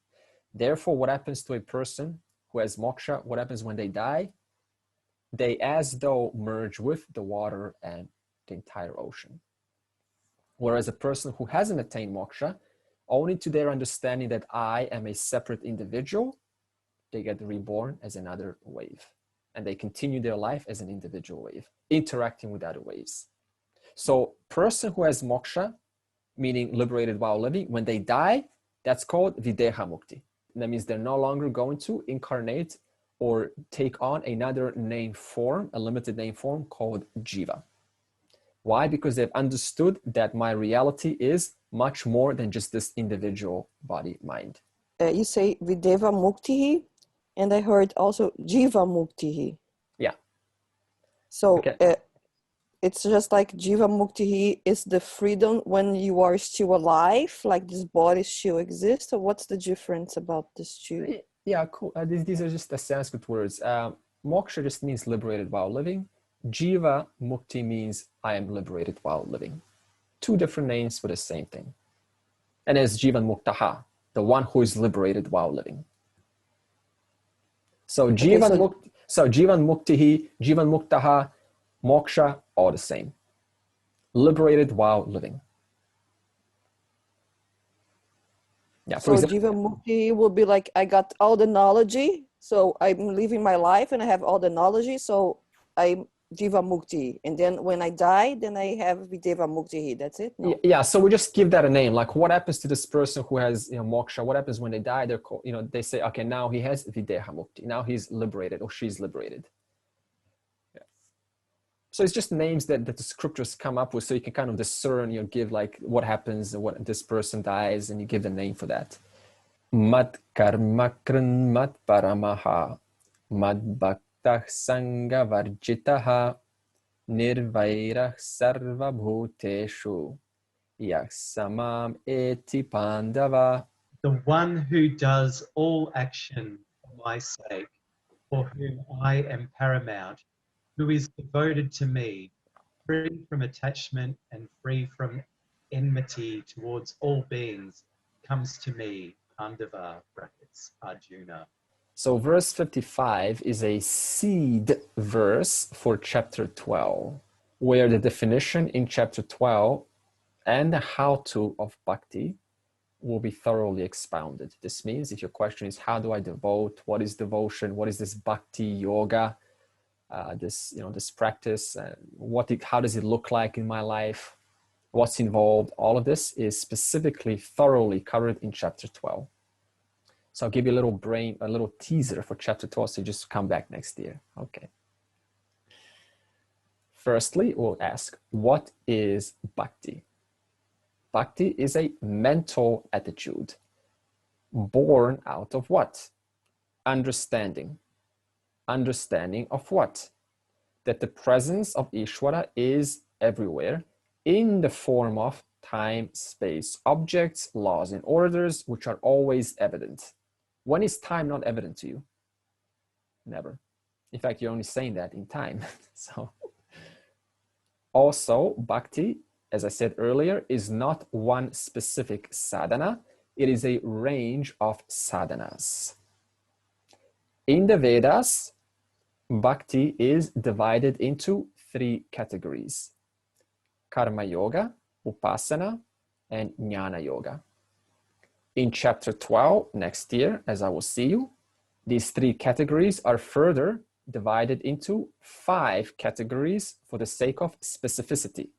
Therefore, what happens to a person who has moksha? What happens when they die? They as though merge with the water and the entire ocean. Whereas a person who hasn't attained moksha, only to their understanding that I am a separate individual, they get reborn as another wave. And they continue their life as an individual wave, interacting with other waves. So person who has moksha, meaning liberated while living, when they die, that's called videha mukti. That means they're no longer going to incarnate or take on another name form, a limited name form called jiva. Why? Because they've understood that my reality is much more than just this individual body mind. You say Videva Mukti. And I heard also Jiva Muktihi. Yeah. So Okay. it's just like Jiva Muktihi is the freedom when you are still alive, like this body still exists. So what's the difference about these two? Yeah, cool. These are just the Sanskrit words. Moksha just means liberated while living. Jiva Mukti means I am liberated while living. Two different names for the same thing. And as Jivan Muktaha, the one who is liberated while living. So Jivan Muktihi, Jivan Muktaha, Moksha, all the same. Liberated while living. Yeah, so Jiva Mukti will be like, I got all the knowledge, so I'm living my life and I have all the knowledge, so I'm Jiva Mukti. And then when I die, then I have Videva Mukti. That's it? No. Yeah, so we just give that a name. Like what happens to this person who has, moksha? What happens when they die? They're called, they say, okay, now he has Videha Mukti. Now he's liberated or she's liberated. Yeah. So it's just names that the scriptures come up with so you can kind of discern, give like what happens and what this person dies and you give the name for that. Mad karma kran mad paramaha mad bhaktah sangha varjitaha nirvairah sarva bhuteshu yaksamam eti pandava. The one who does all action for my sake, for whom I am paramount, who is devoted to me, free from attachment and free from enmity towards all beings, comes to me, Pandava, brackets, Arjuna. So verse 55 is a seed verse for chapter 12, where the definition in chapter 12 and the how-to of bhakti will be thoroughly expounded. This means if your question is, how do I devote? What is devotion? What is this Bhakti Yoga? This practice? How does it look like in my life? What's involved? All of this is specifically thoroughly covered in chapter 12. So I'll give you a little teaser for chapter 12, so you just come back next year. Okay. Firstly, we'll ask, what is bhakti? Bhakti is a mental attitude born out of what? Understanding. Understanding of what? That the presence of Ishvara is everywhere in the form of time, space, objects, laws, and orders, which are always evident. When is time not evident to you? Never. In fact, you're only saying that in time. So, also, bhakti, as I said earlier, is not one specific sadhana. It is a range of sadhanas. In the Vedas, bhakti is divided into 3 categories: Karma Yoga, Upasana, and Jnana Yoga. In chapter 12, next year, as I will see you, these 3 categories are further divided into 5 categories for the sake of specificity.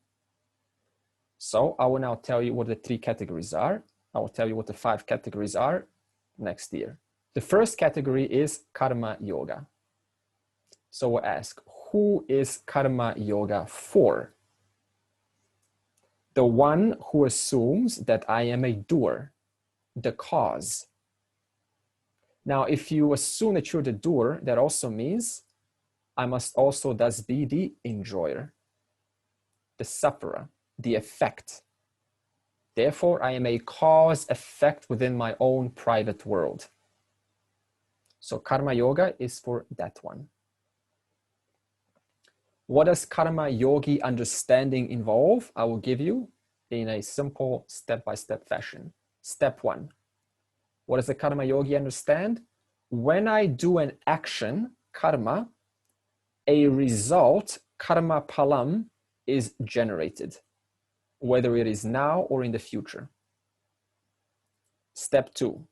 So I will now tell you what the 3 categories are. I will tell you what the 5 categories are next year. The first category is Karma Yoga. So we'll ask, who is Karma Yoga for? The one who assumes that I am a doer, the cause. Now, if you assume that you're the doer, that also means I must also thus be the enjoyer, the sufferer, the effect. Therefore, I am a cause effect within my own private world. So Karma Yoga is for that one. What does Karma Yogi understanding involve? I will give you in a simple step-by-step fashion. Step 1. What does the Karma Yogi understand? When I do an action, karma, a result, karma palam, is generated, whether it is now or in the future. Step 2.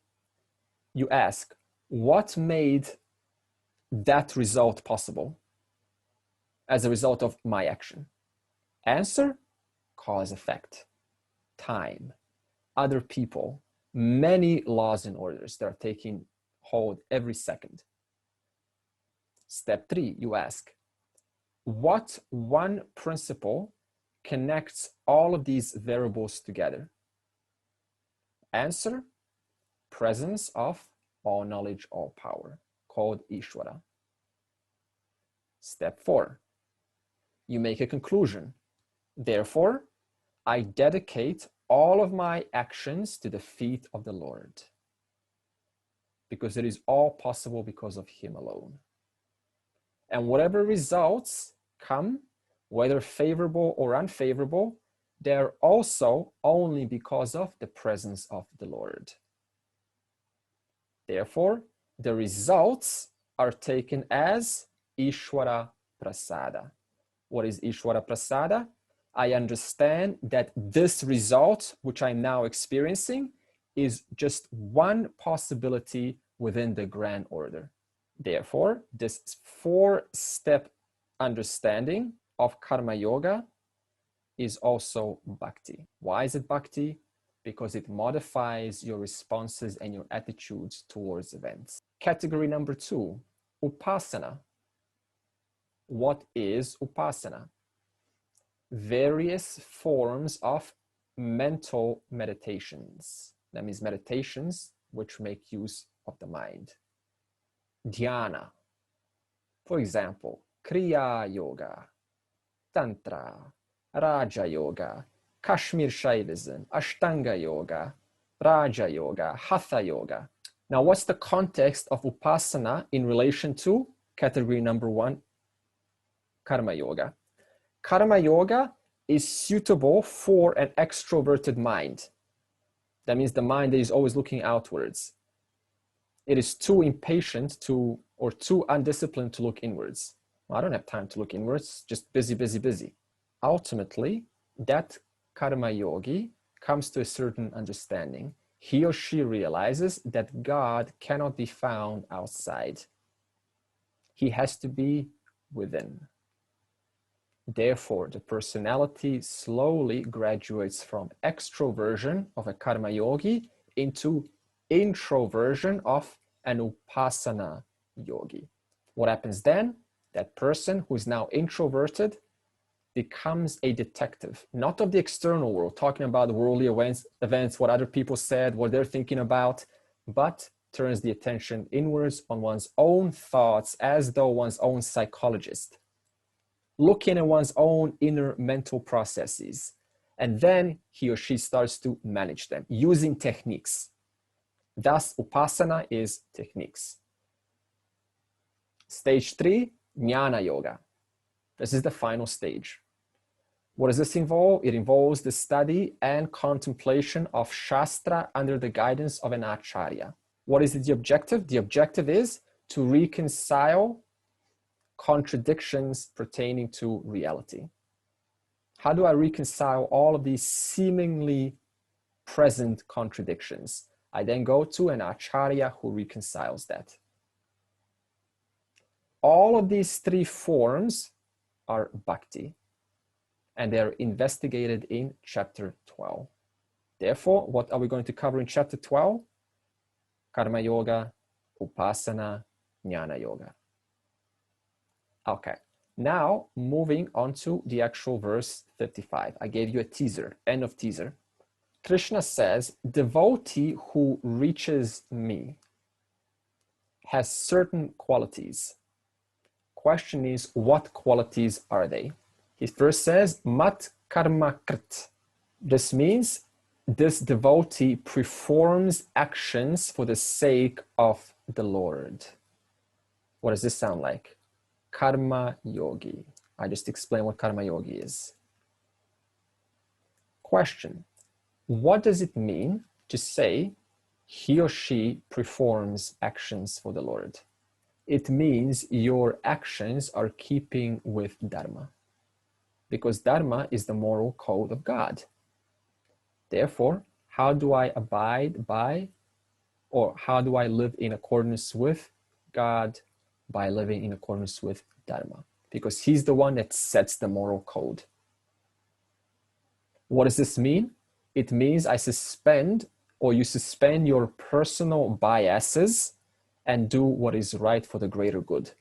You ask, what made that result possible as a result of my action? Answer, cause effect, time, other people, many laws and orders that are taking hold every second. Step 3, you ask, what one principle connects all of these variables together? Answer, presence of all knowledge, all power. called Ishvara. Step 4, you make a conclusion. Therefore, I dedicate all of my actions to the feet of the Lord, because it is all possible because of him alone. And whatever results come, whether favorable or unfavorable, they're also only because of the presence of the Lord. Therefore, the results are taken as Ishvara Prasada. What is Ishvara Prasada? I understand that this result, which I'm now experiencing, is just one possibility within the grand order. Therefore, this 4-step understanding of Karma Yoga is also Bhakti. Why is it Bhakti? Because it modifies your responses and your attitudes towards events. Category number 2, Upasana. What is Upasana? Various forms of mental meditations. That means meditations which make use of the mind. Dhyana. For example, Kriya Yoga, Tantra, Raja Yoga, Kashmir Shaivism, Ashtanga Yoga, Raja Yoga, Hatha Yoga. Now, what's the context of Upasana in relation to category number 1, Karma Yoga? Karma Yoga is suitable for an extroverted mind. That means the mind that is always looking outwards. It is too impatient or too undisciplined to look inwards. Well, I don't have time to look inwards, just busy, busy, busy. Ultimately, that karma yogi comes to a certain understanding. He or she realizes that God cannot be found outside. He has to be within. Therefore, the personality slowly graduates from extroversion of a karma yogi into introversion of an upasana yogi. What happens then? That person who is now introverted becomes a detective, not of the external world, talking about the worldly events, what other people said, what they're thinking about, but turns the attention inwards on one's own thoughts as though one's own psychologist, looking at one's own inner mental processes. And then he or she starts to manage them using techniques. Thus, Upasana is techniques. Stage 3, Jnana Yoga. This is the final stage. What does this involve? It involves the study and contemplation of Shastra under the guidance of an Acharya. What is the objective? The objective is to reconcile contradictions pertaining to reality. How do I reconcile all of these seemingly present contradictions? I then go to an Acharya who reconciles that. All of these 3 forms are Bhakti, and they're investigated in chapter 12. Therefore, what are we going to cover in chapter 12? Karma Yoga, Upasana, Jnana Yoga. Okay, now moving on to the actual verse 55. I gave you a teaser, end of teaser. Krishna says, devotee who reaches me has certain qualities. Question is, what qualities are they? He first says, mat karma krit. This means this devotee performs actions for the sake of the Lord. What does this sound like? Karma yogi. I just explained what karma yogi is. Question. What does it mean to say he or she performs actions for the Lord? It means your actions are keeping with Dharma, because Dharma is the moral code of God. Therefore, how do I abide by, or how do I live in accordance with God? By living in accordance with Dharma, because he's the one that sets the moral code. What does this mean? It means I suspend, or you suspend your personal biases and do what is right for the greater good.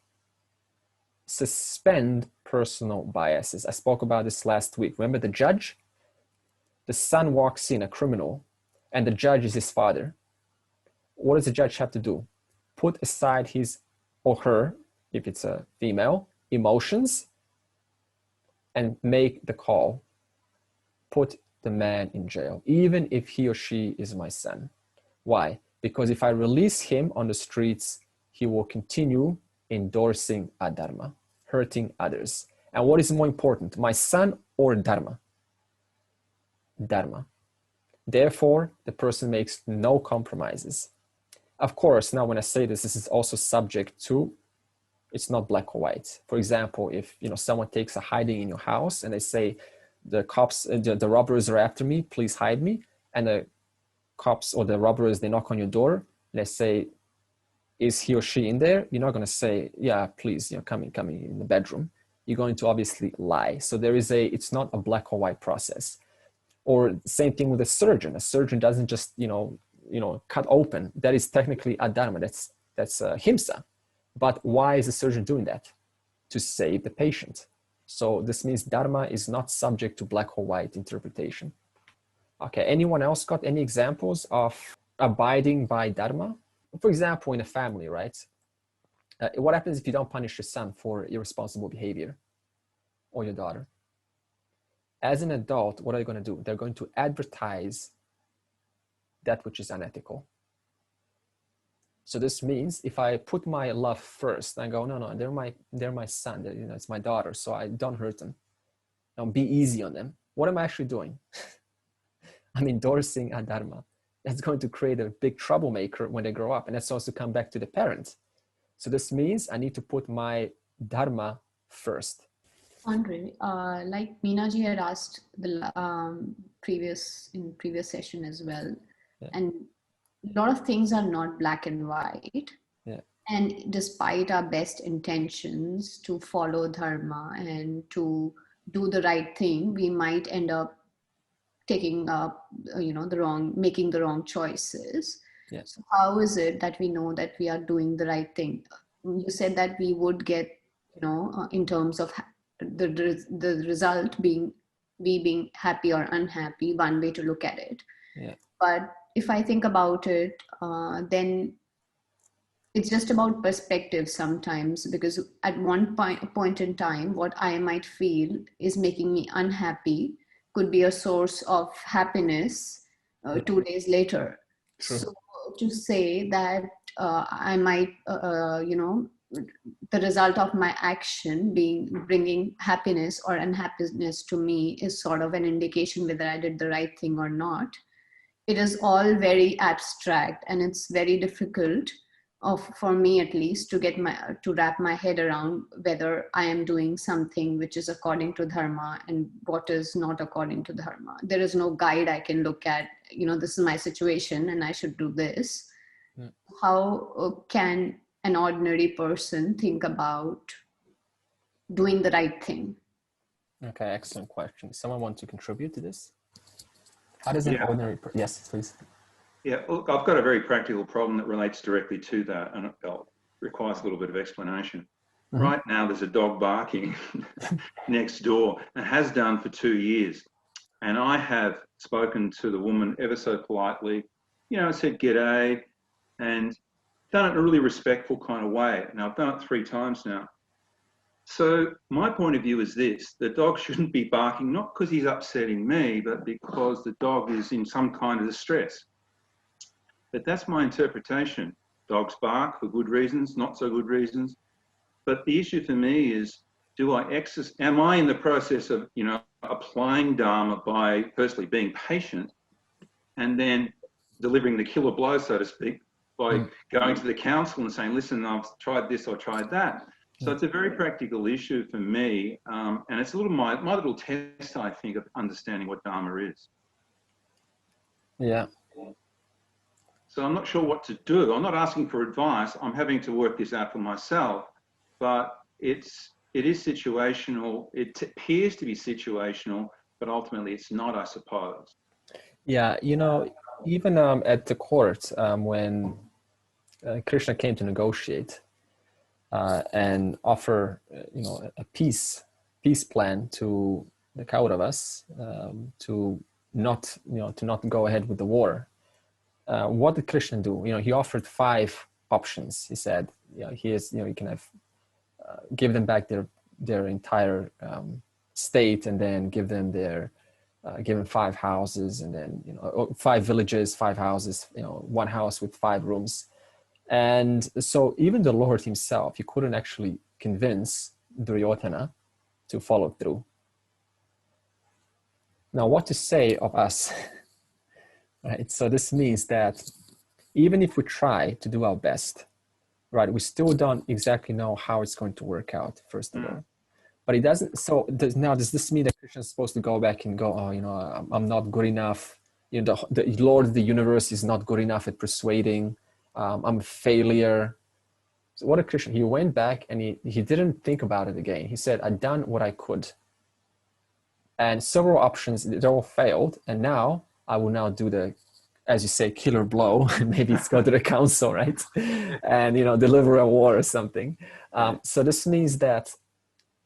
Suspend personal biases. I spoke about this last week. Remember the judge? The son walks in, a criminal, and the judge is his father. What does the judge have to do? Put aside his or her, if it's a female, emotions and make the call. Put the man in jail, even if he or she is my son. Why? Because if I release him on the streets, he will continue endorsing adharma, hurting others. And what is more important, my son or dharma? Dharma. Therefore, the person makes no compromises. Of course, now when I say this, this is also subject to, it's not black or white. For example, if someone takes a hiding in your house and they say, the cops, the robbers are after me, please hide me. And the cops or the robbers, they knock on your door and they say, is he or she in there? You're not going to say, yeah, please, come in the bedroom. You're going to obviously lie. So there is it's not a black or white process. Or same thing with a surgeon. A surgeon doesn't just, cut open. That is technically adharma. That's himsa. But why is the surgeon doing that? To save the patient. So this means dharma is not subject to black or white interpretation. Okay, anyone else got any examples of abiding by dharma? For example, in a family, right? What happens if you don't punish your son for irresponsible behavior or your daughter? As an adult, what are they going to do? They're going to advertise that which is unethical. So this means if I put my love first, I go, no, they're my son, it's my daughter, so I don't hurt them. Don't be easy on them. What am I actually doing? I'm endorsing adharma. That's going to create a big troublemaker when they grow up, and that's also come back to the parents. So this means I need to put my dharma first. Andre, like Meenaji had asked the previous session as well, yeah. And a lot of things are not black and white. Yeah. And despite our best intentions to follow dharma and to do the right thing, we might end up taking up, making the wrong choices. Yeah. So how is it that we know that we are doing the right thing? You said that we would get, in terms of the result being we being happy or unhappy, one way to look at it. Yeah. But if I think about it, then it's just about perspective sometimes, because at one point in time, what I might feel is making me unhappy could be a source of happiness 2 days later. True. So to say that I might, the result of my action bringing happiness or unhappiness to me is sort of an indication whether I did the right thing or not. It is all very abstract, and it's very difficult for me at least to wrap my head around whether I am doing something which is according to dharma and what is not according to dharma. There is no guide I can look at, this is my situation and I should do this. Yeah. How can an ordinary person think about doing the right thing? Okay, excellent question. Someone want to contribute to this? How does an ordinary person... Yes, please. Yeah, look, I've got a very practical problem that relates directly to that, and it requires a little bit of explanation. Mm-hmm. Right now, there's a dog barking next door, and has done for 2 years. And I have spoken to the woman ever so politely, said g'day, and done it in a really respectful kind of way. And I've done it 3 times now. So my point of view is this: the dog shouldn't be barking, not because he's upsetting me, but because the dog is in some kind of distress. But that's my interpretation. Dogs bark for good reasons, not so good reasons. But the issue for me is, am I in the process of, applying Dharma by firstly being patient and then delivering the killer blow, so to speak, by going to the council and saying, listen, I've tried this or tried that. So it's a very practical issue for me. And it's a little my little test, I think, of understanding what Dharma is. Yeah. So I'm not sure what to do. I'm not asking for advice. I'm having to work this out for myself, but it is situational. It appears to be situational, but ultimately it's not, I suppose. Yeah, even at the court, when Krishna came to negotiate and offer, a peace plan to the Kauravas to not go ahead with the war. What did Krishna do? He offered 5 options. He said, here's, you can have, give them back their entire state, and then give them give them 5 houses, and then 5 villages, 5 houses, 1 house with 5 rooms. And so even the Lord himself, he couldn't actually convince Duryodhana to follow through. Now, what to say of us? Right? So this means that even if we try to do our best, right, we still don't exactly know how it's going to work out, first of all. But it doesn't. So now, does this mean that Krishna is supposed to go back and go, oh, I'm not good enough. The Lord of the universe is not good enough at persuading. I'm a failure. So what did Krishna? He went back and he didn't think about it again. He said, I've done what I could. And several options, they all failed. And now I will now do the, as you say, killer blow. Maybe it's go to the council, right? And, deliver a war or something. So this means that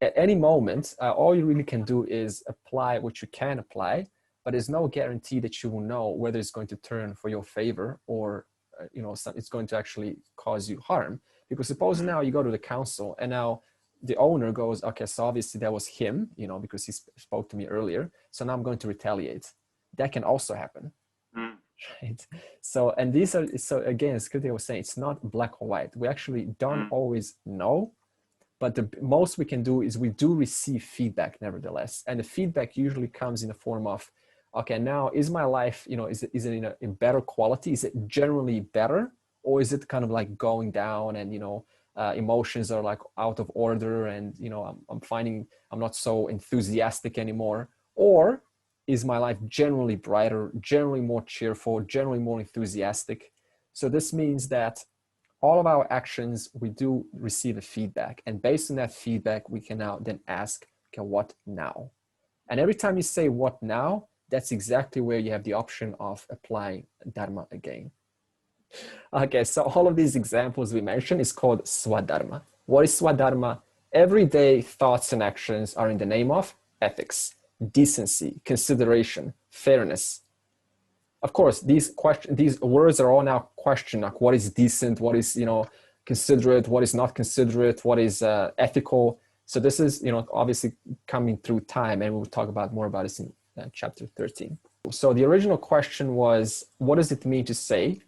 at any moment, all you really can do is apply what you can apply, but there's no guarantee that you will know whether it's going to turn for your favor or, it's going to actually cause you harm. Because suppose now you go to the council and now the owner goes, okay, so obviously that was him, because he spoke to me earlier. So now I'm going to retaliate. That can also happen. Right? So, and these are, so again, as Kriti was saying, it's not black or white. We actually don't always know, but the most we can do is we do receive feedback nevertheless. And the feedback usually comes in the form of, okay, now is my life, is it in better quality? Is it generally better? Or is it kind of like going down and, emotions are like out of order and, I'm finding I'm not so enthusiastic anymore? Or is my life generally brighter, generally more cheerful, generally more enthusiastic? So this means that all of our actions, we do receive a feedback. And based on that feedback, we can now then ask, okay, what now? And every time you say what now, that's exactly where you have the option of applying Dharma again. Okay, so all of these examples we mentioned is called Swadharma. What is Swadharma? Everyday thoughts and actions are in the name of ethics, decency, consideration, fairness. Of course, these words are all now questioned, like what is decent, what is, considerate, what is not considerate, what is ethical. So this is, obviously coming through time, and we'll talk about more about this in chapter 13. So the original question was, what does it mean to say,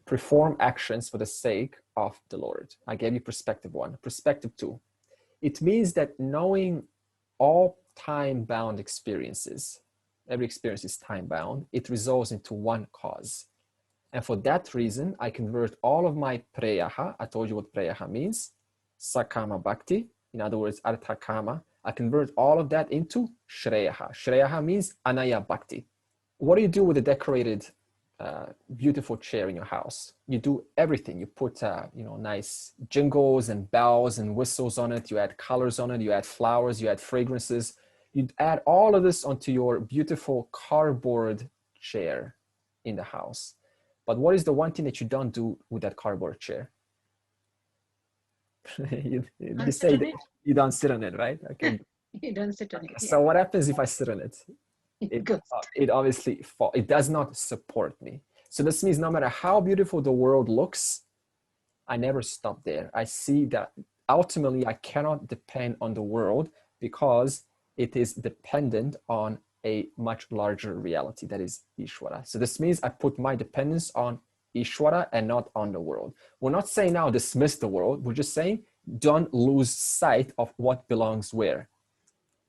perform actions for the sake of the Lord? I gave you perspective 1. Perspective 2. It means that knowing all time-bound experiences, every experience is time-bound, it resolves into one cause. And for that reason, I convert all of my preyaha, I told you what preyaha means, sakama bhakti, in other words, artha kama, I convert all of that into shreyaha. Shreyaha means anaya bhakti. What do you do with a decorated beautiful chair in your house? You do everything. You put nice jingles and bells and whistles on it. You add colors on it. You add flowers. You add fragrances. You add all of this onto your beautiful cardboard chair in the house. But what is the one thing that you don't do with that cardboard chair? you say that you don't sit on it, right? Okay. You don't sit on it. So what happens if I sit on it? It obviously falls. It does not support me. So this means no matter how beautiful the world looks, I never stop there. I see that ultimately I cannot depend on the world because it is dependent on a much larger reality, that is Ishvara. So this means I put my dependence on Ishvara and not on the world. We're not saying now dismiss the world. We're just saying don't lose sight of what belongs where.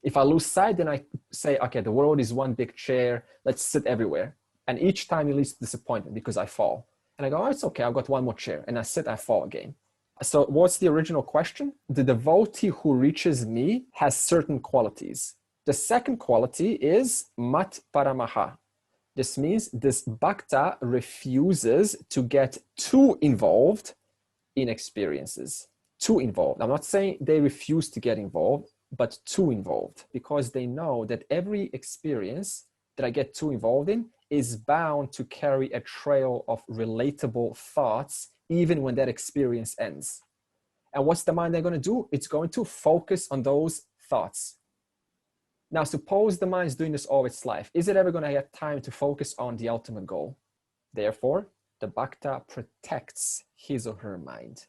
If I lose sight, then I say, okay, the world is one big chair. Let's sit everywhere. And each time it leads to disappointment because I fall. And I go, oh, it's okay. I've got one more chair. And I sit, I fall again. So what's the original question? The devotee who reaches me has certain qualities. The second quality is mat paramaha. This means this bhakta refuses to get too involved in experiences. Too involved. I'm not saying they refuse to get involved, but too involved, because they know that every experience that I get too involved in is bound to carry a trail of relatable thoughts, even when that experience ends. And what's the mind they're going to do? It's going to focus on those thoughts. Now, suppose the mind is doing this all its life. Is it ever going to get time to focus on the ultimate goal? Therefore, the bhakta protects his or her mind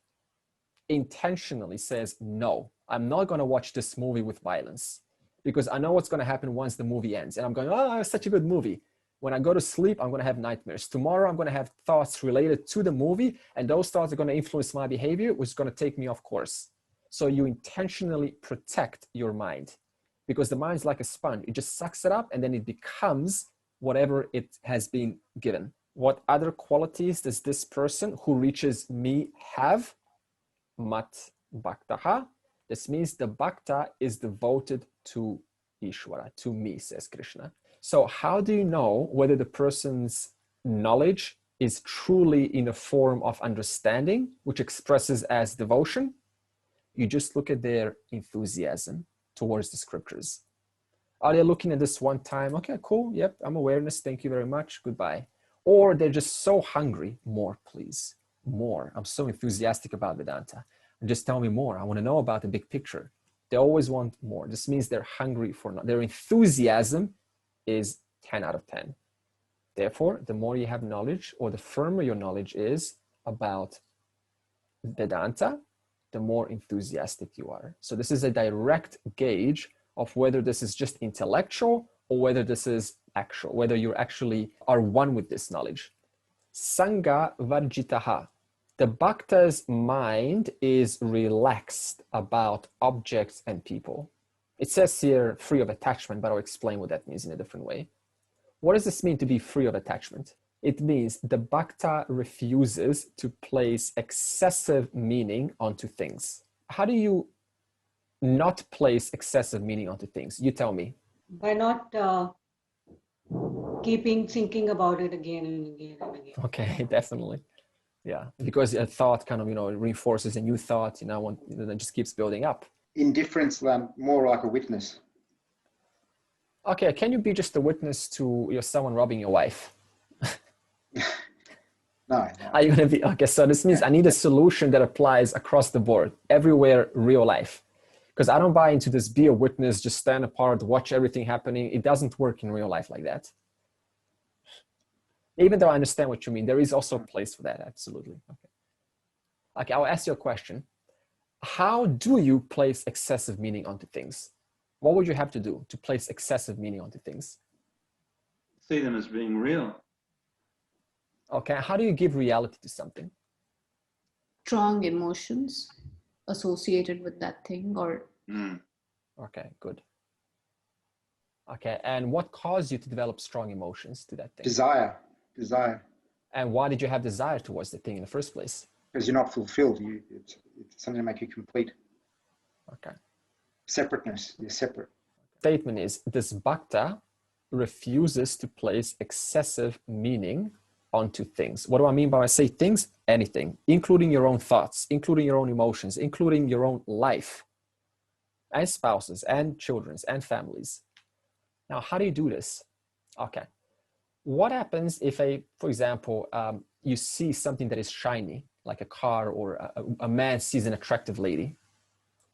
intentionally says, no, I'm not going to watch this movie with violence because I know what's going to happen once the movie ends. And I'm going, oh, it's such a good movie. When I go to sleep, I'm going to have nightmares. Tomorrow, I'm going to have thoughts related to the movie, and those thoughts are going to influence my behavior, which is going to take me off course. So you intentionally protect your mind because the mind is like a sponge. It just sucks it up and then it becomes whatever it has been given. What other qualities does this person who reaches me have? Mat bhaktaha. This means the bhakta is devoted to Ishvara, to me, says Krishna. So how do you know whether the person's knowledge is truly in a form of understanding, which expresses as devotion? You just look at their enthusiasm towards the scriptures. Are they looking at this one time? Okay, cool. Yep, I'm awareness. Thank you very much. Goodbye. Or they're just so hungry. More, please. More. I'm so enthusiastic about Vedanta. And just tell me more. I want to know about the big picture. They always want more. This means they're hungry for their enthusiasm is 10 out of 10. Therefore, the more you have knowledge or the firmer your knowledge is about Vedanta, the more enthusiastic you are. So this is a direct gauge of whether this is just intellectual or whether this is actual, whether you actually are one with this knowledge. Sangha varjitaha. The bhakta's mind is relaxed about objects and people. It says here free of attachment, but I'll explain what that means in a different way. What does this mean to be free of attachment? It means the bhakta refuses to place excessive meaning onto things. How do you not place excessive meaning onto things? You tell me. By not keeping thinking about it again and again and again. Okay, definitely. Yeah, because a thought kind of, reinforces a new thought, it just keeps building up. Indifference, more like a witness. Okay, can you be just a witness to someone robbing your wife? No. Are you going to be, okay, so this means I need a solution that applies across the board, everywhere, real life. Because I don't buy into this, be a witness, just stand apart, watch everything happening. It doesn't work in real life like that. Even though I understand what you mean, there is also a place for that, absolutely. Okay, I'll ask you a question. How do you place excessive meaning onto things? What would you have to do to place excessive meaning onto things? See them as being real. Okay, how do you give reality to something? Strong emotions associated with that thing or... Okay, good. Okay, and what caused you to develop strong emotions to that thing? Desire. And why did you have desire towards the thing in the first place? Because you're not fulfilled. It's something to make you complete. Okay. Separateness. You're separate. Statement is, this bhakta refuses to place excessive meaning onto things. What do I mean by I say things? Anything, including your own thoughts, including your own emotions, including your own life, and spouses, and children, and families. Now, how do you do this? Okay. What happens if for example, you see something that is shiny, like a car, or a man sees an attractive lady,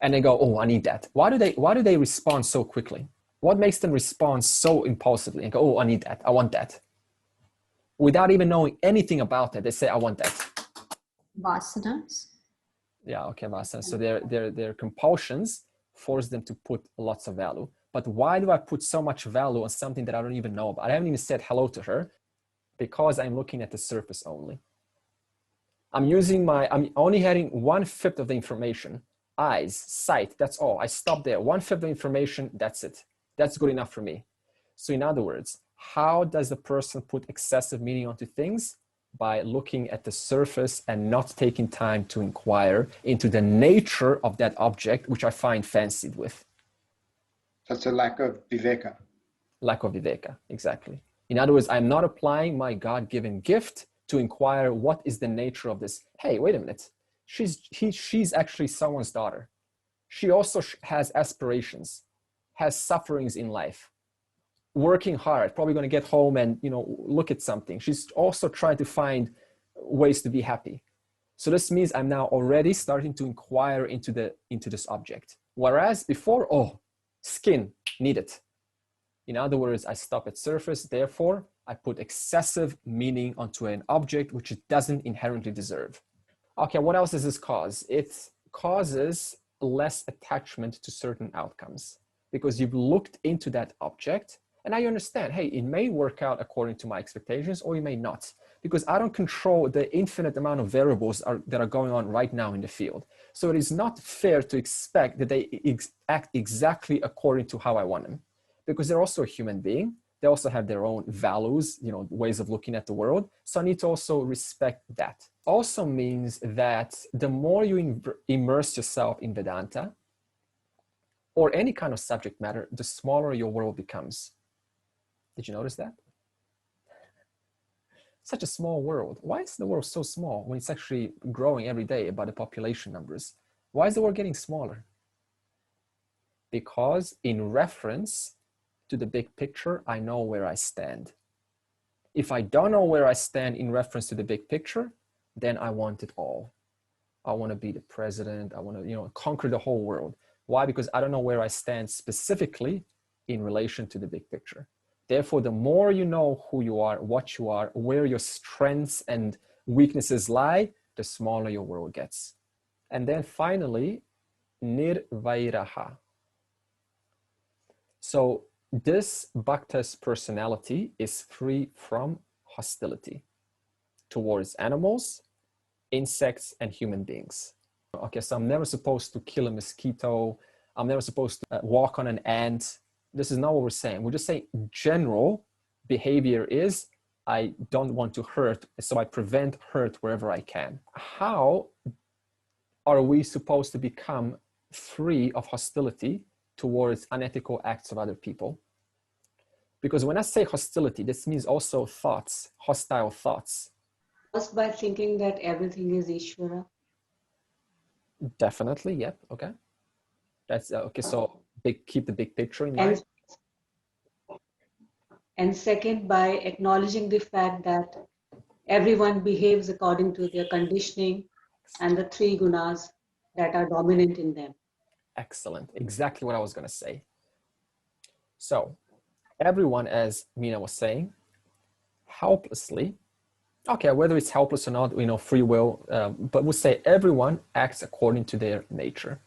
and they go, oh, I need that. Why do they respond so quickly? What makes them respond so impulsively and go, oh, I need that, I want that? Without even knowing anything about it, they say, I want that. Vasanas. Yeah, okay, vasanas. So their compulsions force them to put lots of value. But why do I put so much value on something that I don't even know about? I haven't even said hello to her because I'm looking at the surface only. I'm only having 1/5 of the information. Eyes, sight, that's all. I stop there. 1/5 of the information, that's it. That's good enough for me. So in other words, how does the person put excessive meaning onto things? By looking at the surface and not taking time to inquire into the nature of that object, which I find fancied with. That's a lack of viveka. Lack of viveka, exactly. In other words, I'm not applying my God-given gift to inquire what is the nature of this. Hey, wait a minute. She's actually someone's daughter. She also has aspirations, has sufferings in life, working hard, probably going to get home and look at something. She's also trying to find ways to be happy. So this means I'm now already starting to inquire into this object. Whereas before, oh, skin, need it. In other words, I stop at surface. Therefore, I put excessive meaning onto an object which it doesn't inherently deserve. Okay, what else does this cause? It causes less attachment to certain outcomes because you've looked into that object and now you understand, hey, it may work out according to my expectations or it may not, because I don't control the infinite amount of variables that are going on right now in the field. So it is not fair to expect that they act exactly according to how I want them, because they're also a human being. They also have their own values, you know, ways of looking at the world. So I need to also respect that. Also means that the more you immerse yourself in Vedanta or any kind of subject matter, the smaller your world becomes. Did you notice that? Such a small world. Why is the world so small when it's actually growing every day by the population numbers? Why is the world getting smaller? Because in reference to the big picture, I know where I stand. If I don't know where I stand in reference to the big picture, then I want it all. I want to be the president. I want to, you know, conquer the whole world. Why? Because I don't know where I stand specifically in relation to the big picture. Therefore, the more you know who you are, what you are, where your strengths and weaknesses lie, the smaller your world gets. And then finally, nirvairaha. So this Bhakta's personality is free from hostility towards animals, insects, and human beings. Okay, so I'm never supposed to kill a mosquito. I'm never supposed to walk on an ant. This is not what we're saying. We're just saying general behavior is I don't want to hurt, so I prevent hurt wherever I can. How are we supposed to become free of hostility towards unethical acts of other people? Because when I say hostility, this means also thoughts, hostile thoughts. Just by thinking that everything is Ishvara. Definitely, yep, okay. That's okay, so keep the big picture in mind. And second, by acknowledging the fact that everyone behaves according to their conditioning and the three gunas that are dominant in them. Excellent, exactly what I was going to say. So everyone, as Mina was saying, helplessly, okay, whether it's helpless or not, we know free will, but we'll say everyone acts according to their nature.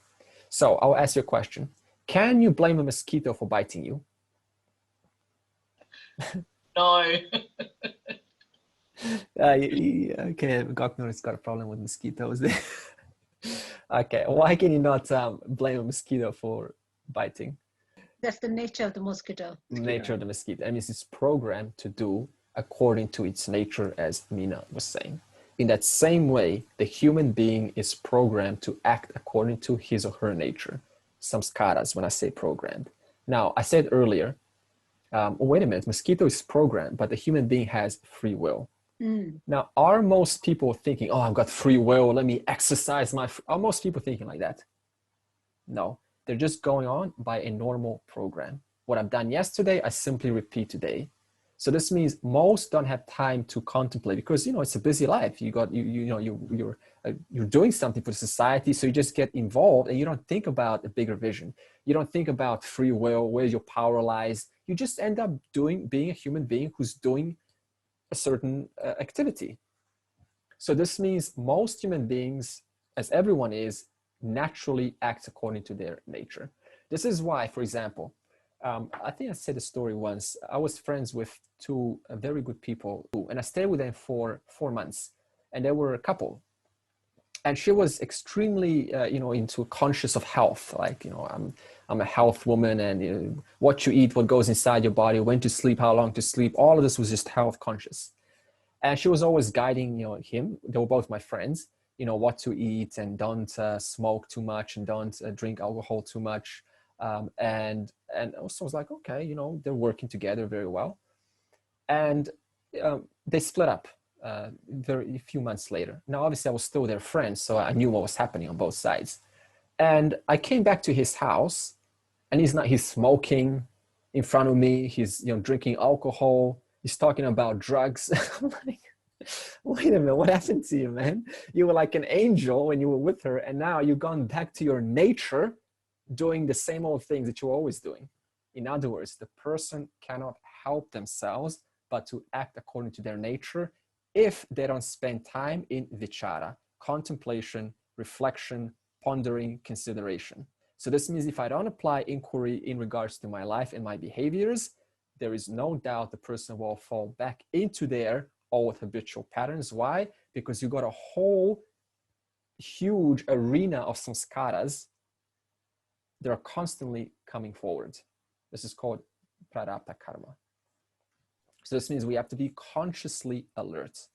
So I'll ask you a question. Can you blame a mosquito for biting you? No. Okay, Goknor's got a problem with mosquitoes. Okay, why can you not blame a mosquito for biting? That's the nature of the mosquito. Nature of the mosquito. That means it's programmed to do according to its nature, as Mina was saying. In that same way, the human being is programmed to act according to his or her nature. Samskaras, when I say programmed. Now, I said earlier, wait a minute, mosquito is programmed, but the human being has free will. Now, are most people thinking, oh, I've got free will, let me exercise are most people thinking like that? No, they're just going on by a normal program. What I've done yesterday, I simply repeat today. So this means most don't have time to contemplate because, you know, it's a busy life. You're doing something for society, so you just get involved and you don't think about a bigger vision. You don't think about free will, where your power lies. You just end up being a human being who's doing a certain activity. So this means most human beings, as everyone is, naturally acts according to their nature. This is why, for example, I think I said a story once. I was friends with two very good people, and I stayed with them for 4 months, and they were a couple. And she was extremely, into conscious of health. Like, I'm a health woman, and what you eat, what goes inside your body, when to sleep, how long to sleep. All of this was just health conscious. And she was always guiding, him. They were both my friends. What to eat, and don't smoke too much, and don't drink alcohol too much. And also I was like, okay, they're working together very well. And they split up a few months later. Now, obviously I was still their friend, so I knew what was happening on both sides. And I came back to his house, and he's smoking in front of me. He's, drinking alcohol. He's talking about drugs. I'm like, wait a minute, what happened to you, man? You were like an angel when you were with her, and now you've gone back to your nature, doing the same old things that you were always doing. In other words, the person cannot help themselves but to act according to their nature if they don't spend time in vichara, contemplation, reflection, pondering, consideration. So this means if I don't apply inquiry in regards to my life and my behaviors, there is no doubt the person will fall back into their old habitual patterns. Why? Because you got a whole huge arena of samskaras that are constantly coming forward. This is called prarabdha karma. So this means we have to be consciously alert.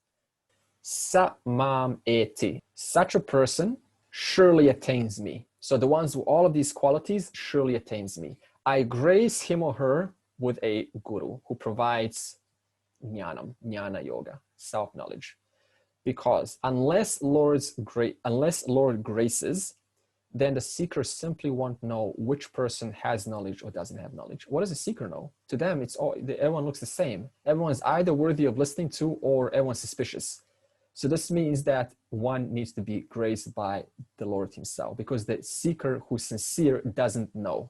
Sa mam eti. Such a person surely attains me. So the ones with all of these qualities surely attains me. I grace him or her with a guru who provides Jnanam, Jnana Yoga, self-knowledge. Because unless Lord graces, then the seeker simply won't know which person has knowledge or doesn't have knowledge. What does a seeker know? To them, it's all, everyone looks the same. Everyone's either worthy of listening to or everyone's suspicious. So this means that one needs to be graced by the Lord himself, because the seeker who's sincere doesn't know.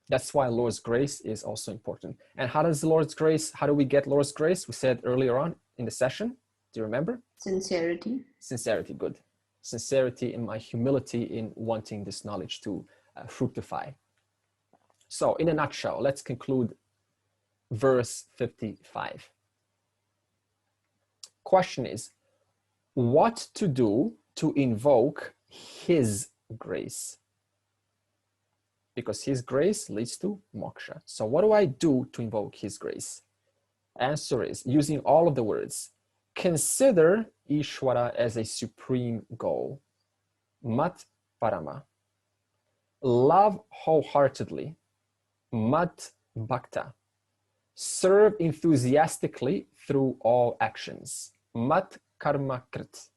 That's why Lord's grace is also important. And how does the Lord's grace, how do we get Lord's grace? We said earlier on in the session. Do you remember? Sincerity. Sincerity, good. Sincerity in my humility in wanting this knowledge to fructify. So in a nutshell, let's conclude verse 55. Question is, what to do to invoke his grace? Because his grace leads to moksha. So what do I do to invoke his grace? Answer is, using all of the words, consider Ishvara as a supreme goal. Mat parama. Love wholeheartedly. Mat bhakta. Serve enthusiastically through all actions. Mat karma krit.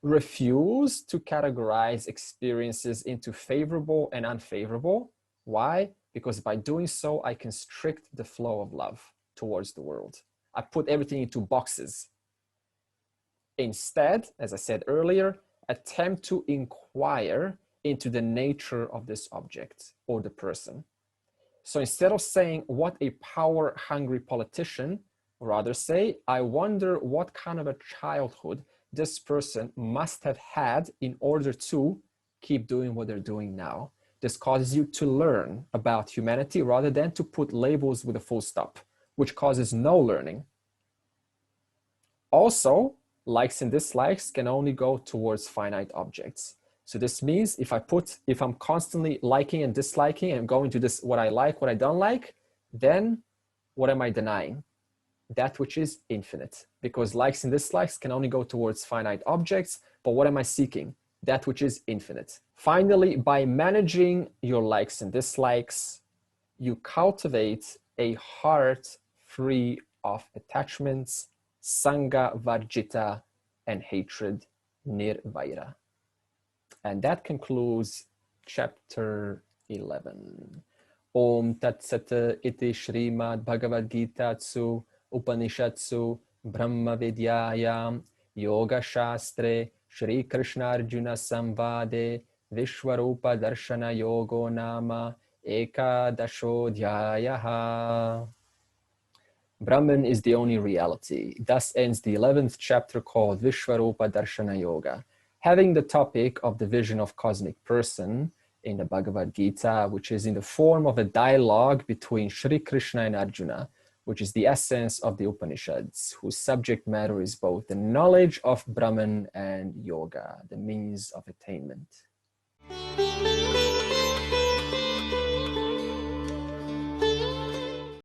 Refuse to categorize experiences into favorable and unfavorable. Why? Because by doing so, I constrict the flow of love towards the world. I put everything into boxes. Instead, as I said earlier, attempt to inquire into the nature of this object or the person. So instead of saying, what a power-hungry politician, rather say, I wonder what kind of a childhood this person must have had in order to keep doing what they're doing now. This causes you to learn about humanity rather than to put labels with a full stop, which causes no learning. Also, likes and dislikes can only go towards finite objects. So this means if I'm constantly liking and disliking and going to this, what I like, what I don't like, then what am I denying? That which is infinite, because likes and dislikes can only go towards finite objects. But what am I seeking? That which is infinite. Finally, by managing your likes and dislikes, you cultivate a heart free of attachments, sangha varjita, and hatred, nirvaira. And that concludes chapter 11. Om Tat Sat iti Srimad Bhagavadgita tsu Upanishads Brahma Vidyayam Yoga Shastre Shri Krishna Arjuna Samvade Vishwarupa Darshana Yogo Nama Ekadashodhyayaha. Brahman is the only reality. Thus ends the 11th chapter called Vishwarupa Darshana Yoga, having the topic of the vision of cosmic person in the Bhagavad Gita, which is in the form of a dialogue between Shri Krishna and Arjuna, which is the essence of the Upanishads, whose subject matter is both the knowledge of Brahman and yoga, the means of attainment.